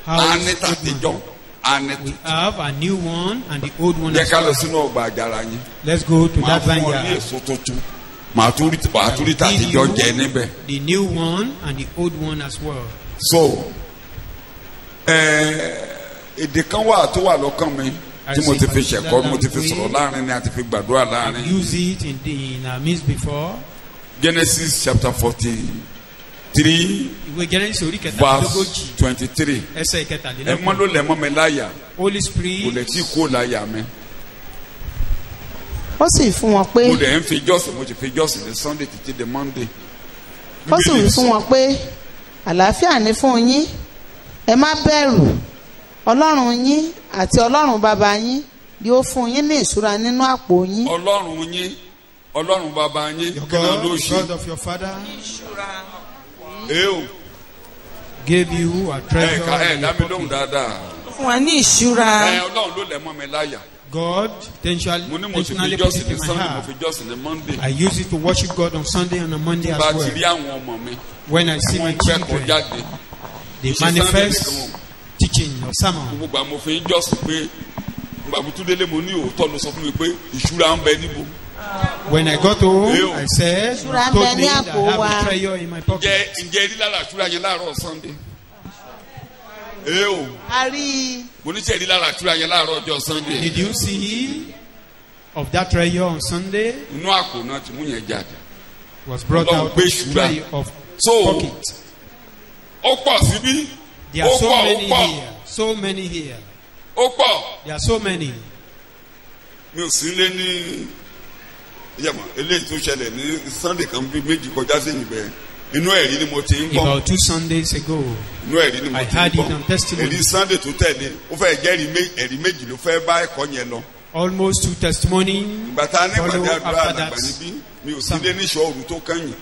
á ní tàtijọ́ á ní we tuntun. have a new one and the old one Jẹ́ as ká lọ well. sínú ọgbà àjàrà yín. Let's go to Màá that fún ọ ní vineyard. èso tuntun. Màá tún rí tàtijọ́ jẹ níbẹ̀. The new one and the old one as well. So èdè kan wà tó wà lọ́kàn mi tí mo ti fi ṣẹ̀kọ́ mo ti fi sọ̀rọ̀ láàrin ni àti fi gbàdúrà láàrin. Use it in our midst before. Genesis chapter 43 Ìwé Genesis orí verse kẹtàlélógójì 23. ẹsẹ̀ Ẹ mọ́ ló kẹtàlélógójì. lẹ̀ mọ́ mi láyà Holy kò lè Spirit tí kó láyà mi. ó sì fún wọn pé Mo lè ń fi jọ́sìn mo ti fi jọ́sìn ní Sunday títí di Monday. ó sì wí fún wọn pé àlàáfíà ní fún yín ẹ má bẹ̀rù ọlọ́run yín àti ọlọ́run bàbá yín yóò fún yín ní ìṣúra nínú àpò yín. Ọlọ́run yín Ọlọ́run bàbá yín your kí náà ló God, ṣe. God of your father, Eo gave you a treasure in dá your mi lóhùn pocket. dáadáa. fún wa ní ìṣúra. Ọlọ́run ló lẹ̀ mọ́ mi láyà. God Mo ní mo ti fi intentionally put jọ́sìn it ní in my Sunday mo heart. fi jọ́sìn ní Monday. I use it to worship God on Sunday and on Monday as Bá ti rí well. àwọn ọmọ mi. When I see my Wọ́n kẹ́kọ̀ọ́ children, jáde. they Ṣé Sunday manifest nìkan wọn? teaching or sermon. Gbogbo àmọ́ fi ń jọ́sìn pé gbàgbọ́túndélé mo ní òótọ́ ló sọ fún mi pé ìṣúra ń bẹ níbo. When I got home, Ew. I said, Ìṣúra ń told bẹ me ní that àpò I have wa. a treasure in my pocket. Ǹjẹ́ rí lára àṣúra yẹn láàárọ̀ Sunday? Eo a rí i mo ní sẹ́ẹ̀rí lára àṣúra yẹn láàárọ̀ ọjọ́ Sunday. Did you see of that treasure on Sunday? Inú àpò náà ti mú yẹn jáde. Was brought Ọlọ́run out gbé of ìṣúra. treasure of So, pocket. Ó pọ̀ síbí. There are so Ó many pọ̀. here. So many here. Ó pọ̀. There are so many. Mi ò sí lé ní yàmọ̀ eléyìí tó ṣẹlẹ̀ ní Sunday kan bí méjì kọjá sẹ́yìn bẹ́ẹ̀. Inú ẹ̀rí ni mo ti ń gbọ́. About 2 Sundays ago, Inú ẹ̀rí ni mo I ti ń heard it gbọ́. on testimony. Ẹ̀rí Sunday tó tẹ̀lé ó fẹ́ jẹ́ ẹ̀rí méjì ló fẹ́ bá ẹ̀kọ́ yẹn lọ. almost 2 testimony. Ìgbà tá a ní Follow ìpàdé àdúrà after àgbà that. níbí mi ò sí lé ní ìṣọ́ọ̀rù tó kẹ́yìn.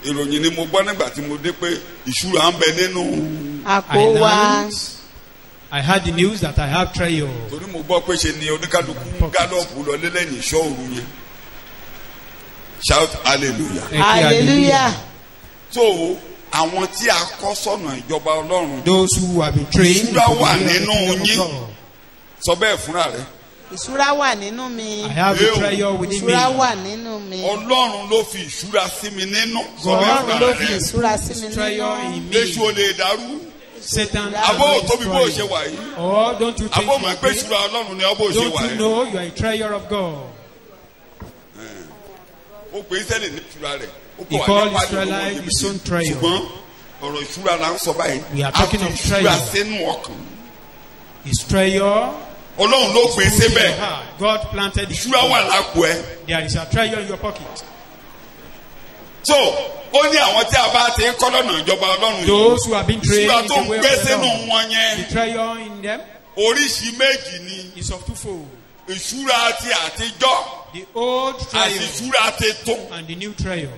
Ìròyìn ni mo gbọ́ nígbà tí mo dé pé ìṣúra ń bẹ nínú. àpò wa. I heard the news that I have treasure. Torí mo gbọ́ pé ṣe ni oníkálukú gálọ́ọ̀pù lọ lẹ́lẹ́yìn ìṣọ́ọ̀rù yẹn. Shout hallelujah. Ẹ kí hallelujah. So àwọn tí a kọ́ sọ̀nà ìjọba Ọlọ́run Those who have been trained Ìṣúra for the wà will of the nínú kingdom of yín. God. sọ bẹ́ẹ̀ fúnra rẹ̀. ìṣúra wà nínú mi. I have a treasure within me. ìṣúra wà nínú mi. Ọlọ́run ló fi ìṣúra sí mi nínú. sọ bẹ́ẹ̀ Ọlọ́run ló fúnra fi rẹ̀. ìṣúra sí mi Treasure nínú. in me. Èṣù ò lè dàrú. Satan Àbó ò tóbi bó o destroy ṣe you. wà yìí. Or don't you think Àbó mọ̀ you pé are ìṣúra Ọlọ́run ni ọ bó o ṣe Don't wà you yìí. know you are a treasure of God? Ó pè Ísírẹ́lì ní ìṣúra rẹ̀. Ó He kọ̀ wá called nípa Israelite ìlú his wọn own treasure. ṣùgbọ́n ọ̀rọ̀ ìṣúra là ń sọ báyìí. We are A talking fi of ìṣúra treasure. sínú ọkàn. His treasure. Ọlọ́run ló pè é put in your síbẹ̀. heart. God planted it. Ìṣúra wà lápò ẹ. There is a treasure in your pocket. So ó ní àwọn tí a bá ti ń kọ́ lọ́nà ìjọba Ọlọ́run yìí. Those who have been trained Ìṣúra in tó the ń way gbé of the sínú Lord. wọn yẹn. The treasure in them Oríṣi méjì ni is of twofold. ìṣúra ti àtijọ́ The old àti treasure ìṣúra titun. and the new treasure.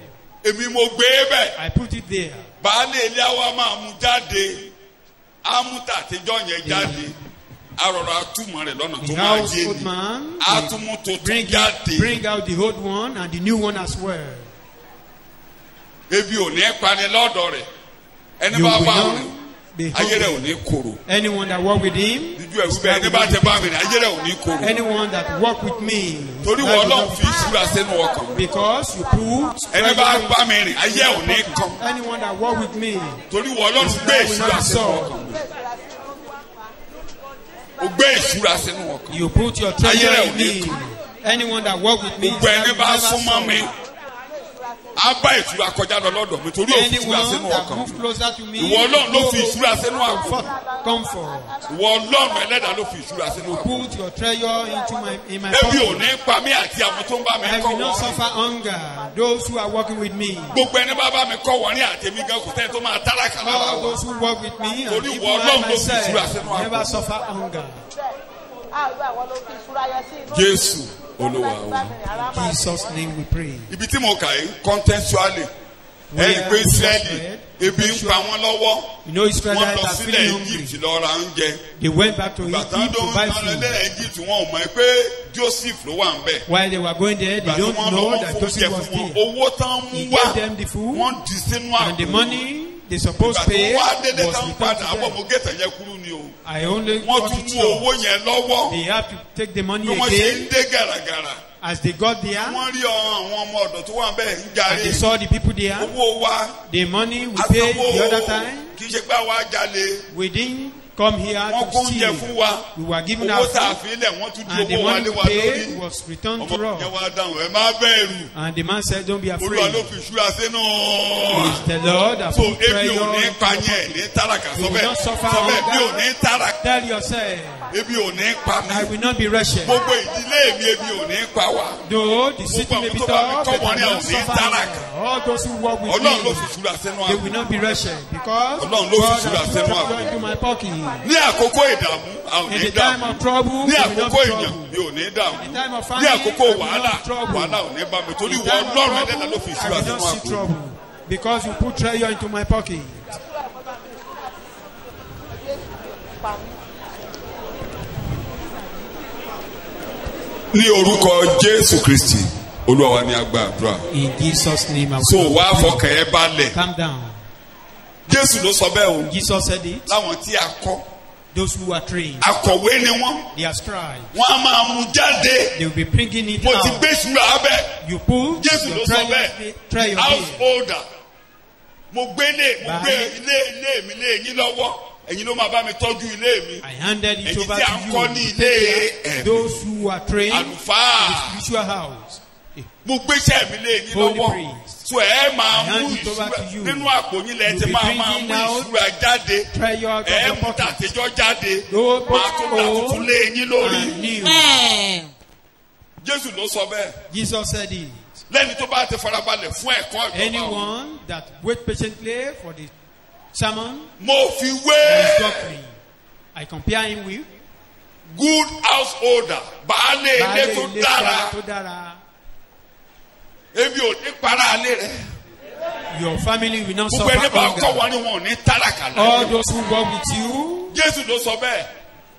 Èmi mo gbé e bẹ̀. I put it there. Baálé ilé wa máa mú jáde. Á mú tàtijọ́ yẹn jáde. A rọra túmọ̀ rẹ̀ lọ́nà The tó máa yé household ni. man A will tún mú tuntun bring jáde. out the old one and the new one as well. Ebi ò ní pani lọ́dọ̀ rẹ̀. Ẹni You bá will bá not rìn. be Ayé rẹ̀ ò hungry. ní korò. Anyone that walk with him, Díjú ẹ̀rú bẹ́ẹ̀ ẹni bá tẹ bá mi rìn. Ayé rẹ̀ ò ní korò. anyone that walk with me, Torí that wọ́n will Ọlọ́run not fi ìṣúra sínú ọkàn. because you put Ẹni bá treasure bá mi rìn. Ayé ò ní kan. anyone that walk with me, Torí wọ́n Ọlọ́run gbé that will ìṣúra not sínú solve. ọkàn. Ó gbé ìṣúra sínú ọkàn. You put your treasure Ayé rẹ̀ ò in ní me. Anyone that walk with me, Gbogbo ẹni that will bá never súnmọ́ mi. solve. Á bá ìṣúra kọjá lọ lọ́dọ̀ mi torí òfin ìṣúra sínú Anyone that ọkàn. move closer to me, Ìwọ Ọlọ́run ló fi ìṣúra sínú ọkàn. comfort. Ìwọ Ọlọ́run ẹlẹ́dàá ló fi ìṣúra sínú ọkàn. Put your treasure in my Ebi ò pocket. ní pa mí àti àwọn tó ń bá mi I kọ́ will not wọ́n. suffer hunger. Those who are working with me, Gbogbo ẹni bá bá mi kọ́ wọ́n ní àtẹ̀mí gan kò sẹ́ni tó máa tálákà lára all wọn. those who work with me, and Torí even ìwọ I Ọlọ́run ló fi ìṣúra myself, sínú àpò. never suffer hunger. Jésù Olúwa wa. In Jesus' name we pray. Ibi tí mo kà yìí contextually ẹ̀rí pé Ísírẹ́lì ebi ń pa wọ́n lọ́wọ́. You know, Wọ́n Israelites lọ are sílẹ̀ feeling hungry. Egypt lọ ra oúnjẹ. They went back to Egypt Bàtà tó to ń buy lọ food. lẹ́lẹ̀ Egypt wọn ò mọ̀ pé Joseph ló wà ń bẹ̀. While they were going there, they Bàtà don't wọn lọ know wọ́n that fún Joseph oúnjẹ was fún wọn. there. Owó tán He mú wá gave them the food, wọ́n dì sínú and the àpò. money they supposed Ìgbà tó pay wá délé was tán returned padà to àbọ̀ them. mo gẹ̀tẹ̀ yẹn kúrú ni o. I only Wọ́n got tún it mú short. owó yẹn lọ́wọ́. They have to take the money Bí wọ́n ṣe ń again. dé gàràgàrà. As they got there, Wọ́n rí àwọn ọmọ ọ̀dọ̀ tó wà ń bẹ̀ ń and they jarí. saw the people there, Owó wa the money we paid asanwó the other time, kì í ṣe pé àwa jalè. we didn't come here Wọ́n to kó oúnjẹ fún steal. wa. We were given Owó our tá a food, fi lẹ̀ wọ́n tún di and the owó wa money lé we wa paid lórí. was returned Ọmọ to yẹn us. wá dáhùn ẹ má bẹ̀rù. And the man said, don't be Olúwa ló afraid. fi ìṣúra sínú. It's the Lord that So put ebi ò treasure ní into pa your yẹn pocket. ní tálákà You will sọ́bẹ̀. not suffer Sọ́bẹ̀ hunger. mi ò ní tálákà. Tell yourself, Ebi ò ní pa I mí. will not be wretched. Gbogbo ìdílé mi ebi ò ní pa wá. Though the city may be tough, but I will not Gbogbo àwọn tó bá mi kọ́ wọn ní suffer àwọn ní hunger. All those who walk with Ọlọ́run ló me, fi ìṣúra sínú they àpò. will not be wretched because Ọlọ́run ló fi God ìṣúra has put sínú treasure àpò. into my pocket. Ní àkókò ìdààmú a ò In ní the time dààmú. of trouble, Ní we will not àkókò be ìyàn troubled. mi ò ní dààmú. In the time of Ní famine, àkókò I will wàhálà not trouble. wàhálà ò ní bá mi torí In wọ time of Ọlọ́run ẹlẹ́dàá ló trouble, fi I ìṣúra will sínú not see àpò. trouble because you put treasure into my pocket. Ní orúkọ Jésù Kristi Olúwa wa ní agbàdúrà. In Jesus' name, I So will wá fọkàn ẹ balẹ̀. calm down. Jésù ló sọ bẹ́ẹ̀ o. Jesus said it. Láwọn tí a kọ́ Those who are trained, akọ̀wé ni wọ́n. they are scribes. Wọ́n á máa mú jáde. They will be bringing it Mo ti out. gbé ìṣúra abẹ́. You put Jésù ló your sọ bẹ́ẹ̀. treasure here. Householder. Mo gbé ilé mi lé yín lọ́wọ́. Ẹ̀yin ló máa bá mi tọ́jú ilé mi. I handed it Ẹ̀yin over tí a ń to kọ́ you. ní to ilé take care. ẹ̀mí. Those who are trained in Àlùfáà. the spiritual house. Mo gbéṣẹ́ mi lé yín Holy lọ́wọ́. priest. So ẹ máa I mú hand it over ìṣúra to you. nínú àpò yín lẹ́yìn tí You'll be máa mú bringing out ìṣúra jáde. Treasure out of Ẹ your mú pocket. tàtijọ́ jáde. Though Máa tún dà old tuntun lé yín lórí. and new. Amen. Jésù ló sọ bẹ́ẹ̀. Jesus said it. Lẹ́ni tó bá ti farabalẹ̀ fún ẹ̀kọ́ ìjọba. Anyone that wait patiently for the sermon Mo fi and wé doctrine, I compare him with good householder. Baálé ilé baálé tó ilé dára. tó dára. Ebi ò ní para alé rẹ̀. Your family will not Gbogbo ẹni suffer bá kọ́ hunger. wọn ni wọn ò ní tálákà All láyé. those who walk with you, Jésù ló sọ bẹ́ẹ̀. not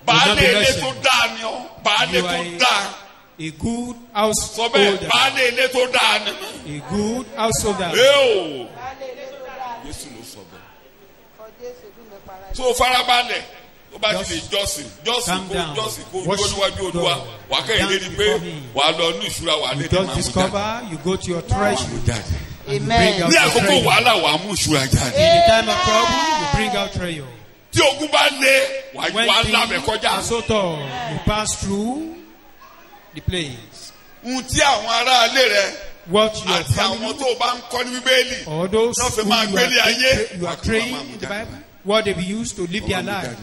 Baálé be ilé wretched. tó dáa ni ọ́. Baálé you tó are dáa. a good Sọ bẹ́ẹ̀ householder. baálé ilé tó dáa ni mí. A good householder. Jésù ló sọ bẹ́ẹ̀. Tó o farabalẹ̀ ó bá ti lè jọ́sìn calm down. kó Worship níwájú Olúwa God. wà á kẹ́yìn lérí pé Dance before Him. wà á lọ ní ìṣúra wà á You lè just máa mú jáde. discover, you go to your treasure. Amen. Bring out Ní your àkókò treasure. wàhálà wà á mú ìṣúra jáde. In the time of trouble, you bring out treasure. Tí ogun bá lé wà When á things lábẹ́ kọjá. are so tall, you pass through the place. Ohun tí àwọn ará ilé rẹ What your àti àwọn family tó o bá ń kọ́ ní Bíbélì or those náà who fi máa gbélé ayé. you are trained in the Bible, what they be used to live their life,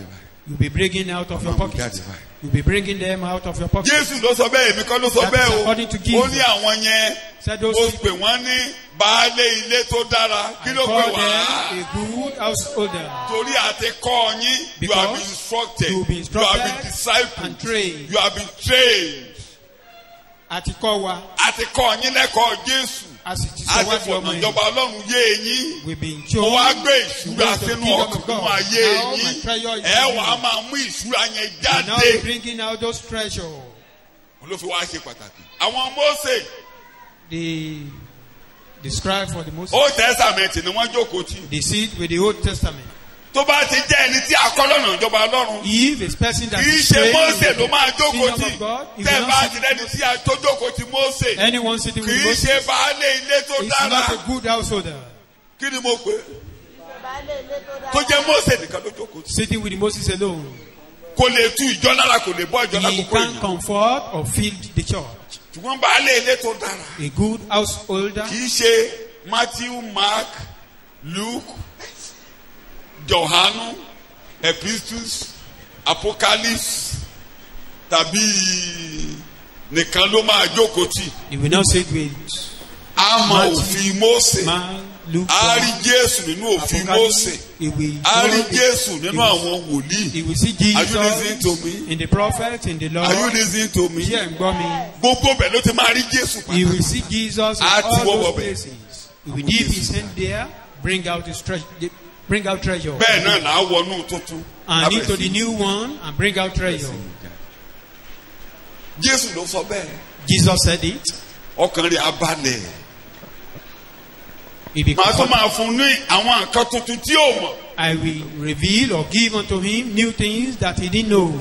you'll be bringing out of your pocket. You'll be bringing them out of your pocket. Jésù ló sọ bẹ́ẹ̀ èmi kọ́ ló sọ That bẹ́ẹ̀ is o. according to Ó Jesus. ní àwọn yẹn Said those ó people, pè wọ́n ní baálé ilé tó dára. Kí ló call pè them wá? a good householder. Torí àti kọ́ yín, you Because have been instructed, you will be you have instructed been discipled, and trained. you have been trained. Àti kọ́ wa, Àti kọ́ yín lẹ́kọ̀ọ́ Jésù. a sì ti sọ Àti wá di ọmọ fọ̀nà yìí. ìjọba Ọlọ́run yé yín. We've been Mo shown wá gbé the ìṣúra way of the sínú kingdom ọkàn of nínú God. ayé Now my yín. treasure is Ẹ in wà á you. máa mú ìṣúra yẹn And now we're jáde. bringing out those treasures. Ló fi wá ṣe pàtàkì. Àwọn Mósè The scribe for the Moses, Old Testament ni wọ́n jókòó tì. they sit with the Old Testament. Tó bá ti jẹ́ ẹni tí a kọ́ lọ́nà ìjọba Ọlọ́run. If a person that Kì í is ṣe trained Mósè in ló máa the jókòó kingdom tì. of God, he Tẹ́ will bá not ti sit lẹ́ni tí a tó jókòó tì Mósè. anyone sitting Kì with í Moses ṣe baálé ilé tó is dára. not a good householder. Kí ni mo pè é? Tó jẹ́ Mósè nìkan ló jókòó tì. Sitting with Moses alone, Kò lè tu ìjọ lára, kò lè bọ́ ìjọ he lákòókò can't èèyàn. comfort or feed the church. Ṣùgbọ́n baálé ilé tó dára. A good householder, Kì í ṣe Matthew, Mark, Luke, Johanu, Epistles, Apocalypse tàbí nìkan ló máa jókòó tì. he will not sit with A mọ Matthew, òfin Mósè. Mark, Luke, A rí Jésù nínú òfin Mósè. Apocalypse. He will A rí know the- Jésù nínú àwọn wòlíì. he will see Are you listening to Jesus me? in the prophet, in the Lord. Are you listening to me? Ṣé ẹ̀ ń gbọ́ mi? Gbogbo bẹ̀ ló ti máa rí Jésù He pàtàkì. will see Jesus in Àti all wọ́wọ́ those bẹ̀. places. He will dip his hand there, bring out his treasure, bring out treasure. Bẹ́ẹ̀ náà là á wọnú tuntun. And into the new one and bring out treasure. Jésù ló sọ bẹ́ẹ̀. Jesus said it. Ọkàn rẹ̀ á balẹ̀. He be Màá tún comforted. máa fún un ní àwọn nǹkan tuntun tí ó mọ̀. I will reveal or give unto him new things that he didn't know.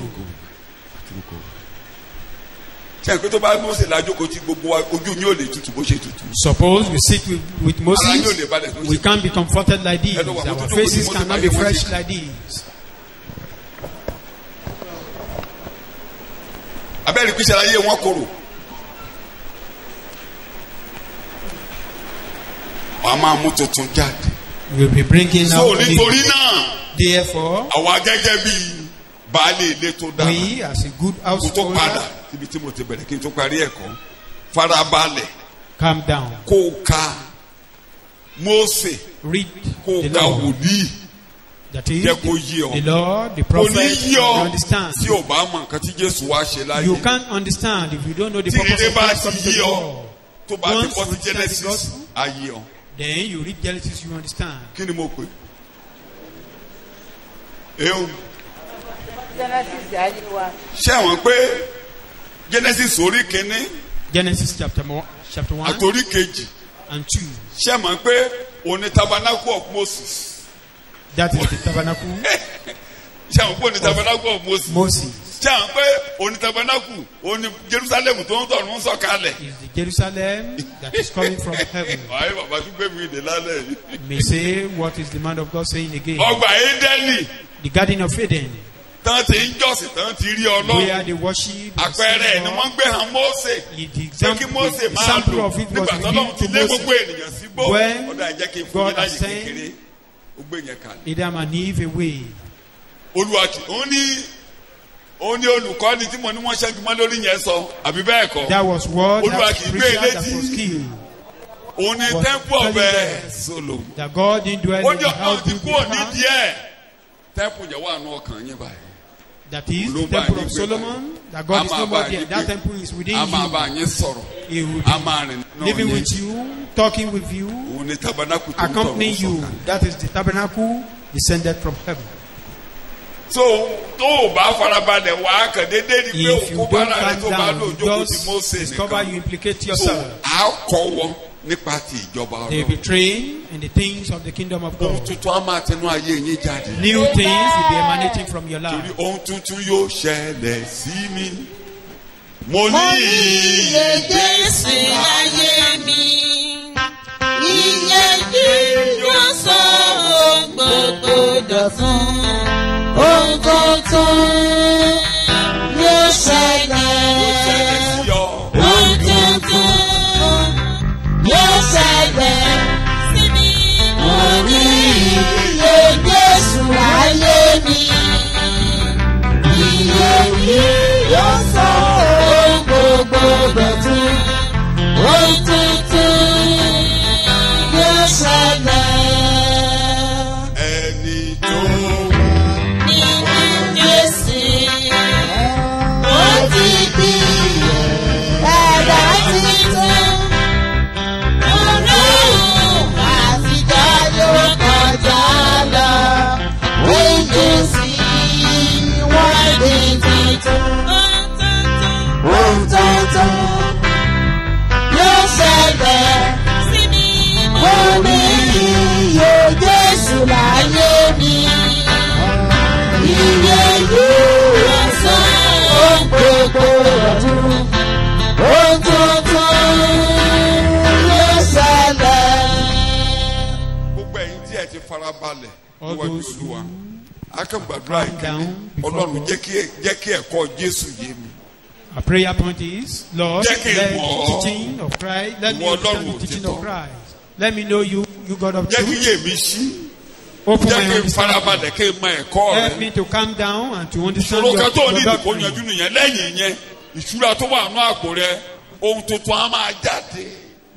Ṣé ẹ̀kọ́ tó bá Mósè lájókòó tí gbogbo wa ojú yóò lè tutù bó ṣe tutù. Suppose we sit with Ara yóò lè Moses, balẹ̀ bó we ṣe. can't be comforted like this. Hello, Our what faces do you cannot want be to fresh do? like this. Abẹ́rẹ́ ìpínsẹ̀ ayé wọn korò. Wọ́n á máa mú tuntun jáde. We'll be bringing So out nítorí the, náà, therefore, àwa gẹ́gẹ́ bí baálé ilé tó dára. we as a good Kó tó padà householder, síbi tí mo ti bẹ̀rẹ̀ kí n tó parí ẹ̀kọ́. Farabalẹ̀ calm down. kó o ka Mósè Read kó o the ka Lord. wòlíì. That is Jẹ́ kó yé ọ. the Lord, the Kò prophet, ní yí you ọ understand. tí o bá mọ nǹkan tí Jésù wá ṣe láyé. You can't understand if you don't know the Tí purpose ìdílé of bá Christ ti coming to yí the ọ world. tó bá ti Once bọ́ you sí understand the Genesis gospel, ayé ọ. then you read Genesis, you understand. Kí ni mo pè? Ewu. Genesis ayé wa. Ṣé àwọn pé Genesis orí kìíní Genesis chapter 1 àtòrí kejì and 2. ṣé àwọn pé òní tabernacle of Moses. That is the tabernacle Ṣé àwọn pé òní tabernacle of Moses. Moses. Ṣé àwọn pé òní tabernacle òní Jerusalem tó ń tọ̀run ń sọ̀kalẹ̀. Is the Jerusalem that is coming from heaven. Ayé bàbá tún gbé mi ìdè lálẹ́ yìí. You may say, what is the man of God saying again? Ọgbà Édẹ́nì The Garden of Eden, tán ti ń jọ́sìn tán ti rí where Ọlọ́run. they worship. Àpẹẹrẹ ẹ̀ ni wọ́n gbé hàn Mósè. The Pé kí Mósè máa sample lò of it was nígbà tó lọ́run revealed ti to lé Moses. gbogbo ènìyàn sí gbó. When Ọ̀dà ẹ̀jẹ̀ kí n fún God mi láyè has sent kékeré. Ó gbé yẹn kalẹ̀. Adam and Eve away. Olúwa kì ó ní olùkọ́ni tí mo ní wọ́n ṣẹ́gun mọ́ lórí yẹn sọ àbí bẹ́ẹ̀ kọ́. That was what Olúwa that kì í gbé preacher that létí. was killed. Òun ni Was temple of telling them Solomon. that God didn't dwell Ó in ní the ọ̀nà house ti built kú with òní hands. díẹ̀. Temple yẹn wà ní ọkàn yín báyìí. That is the Olúwa temple yín of gbé Solomon. That A God is máa no bá more yín there. gbé. That temple is within A máa bá you. yín sọ̀rọ̀. He will A máa rìn be náà living yín. with you, talking with you, Òun ni tabernacle tó ń tọ̀run accompanying you. sọ̀kalẹ̀. That is the tabernacle descended from heaven. So tó o bá farabalẹ̀ wà á kàn déédéé ni pé If you òkú don't bára rẹ calm tó bá lò down, jókòó you ti just Mósè discover nìkan. you implicate So yourself. à á kọ́ nípa ti ìjọba They will be Ọlọ́run. trained in the things of the kingdom of Ohun God. tuntun á máa tẹnu ayé yín jáde. New things will be emanating from your Torí life. ohun tuntun yóò ṣẹlẹ̀ sí mi. Mo Mo ní ní iye Jésù láyé mi. Iye yìí yóò sọ ohun gbogbo dọ̀tun. Ohun tuntun yóò ṣẹlẹ̀. sí ọ. Ohun tuntun yóò ṣẹlẹ̀ sí mi. Mo ní iye Jésù láyé mi. Iye yìí yóò sọ ohun gbogbo dọ̀tun. Ohun tuntun yóò ṣẹlẹ̀. Ẹni tó Nínú Jésù, ó ti di ẹ̀dá titun. Ọlọ́run àtijọ́ ló kọjá lọ. Wíńdò sí wọ́n di titun. Ohun tuntun yóò ṣẹlẹ̀ sí mi. Mo ní iye Jésù láyé mi. Iye yóò sọ ohun gbogbo ọdún. Ohun tuntun yóò ṣẹlẹ̀. gbogbo ẹ̀yin tí ẹ ti farabalẹ̀ All níwájú those who Olúwa. Akẹ́gbàdúrà calm down ìkíni. before Ọlọ́run God. jẹ́ kí ẹ̀kọ́ Jésù yé mi. Our prayer point is, Lord, Jẹ́ kí n let mọ̀ the ọ́. teaching of Christ, let me Ìwọ understand Ọlọ́run the teaching òtítọ́. of Christ. Let me know you God of Jẹ́ kí truth. yé mi ṣí. Open Jẹ́ my kí n understanding. farabalẹ̀ kí n mọ ẹ̀kọ́ Help rẹ̀. me to calm down and to understand Ìṣòro kan tó ní your ìdìbò doctrine. yanjú nìyẹn. Lẹ́yìn yẹn, ìṣúra tó wà nínú àpò rẹ̀, ohun tuntun á máa jáde.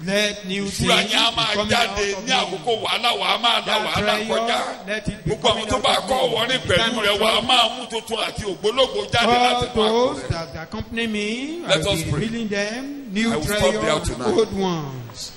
Let new Ìṣúra things yẹn á be máa coming jáde out of ní me. àkókò wàhálà wàá máa la That wàhálà kọjá. prayer, let it be Gbogbo àwọn coming tó out bá of kọ́ me. wọlé The pẹ̀lú time rẹ̀ of wàá trouble. máa mú tuntun àti ògbólógbò jáde láti All inú àpò those rẹ̀. that accompany me, I Let will us be pray. revealing them, I new will stop there treasures, tonight. old ones.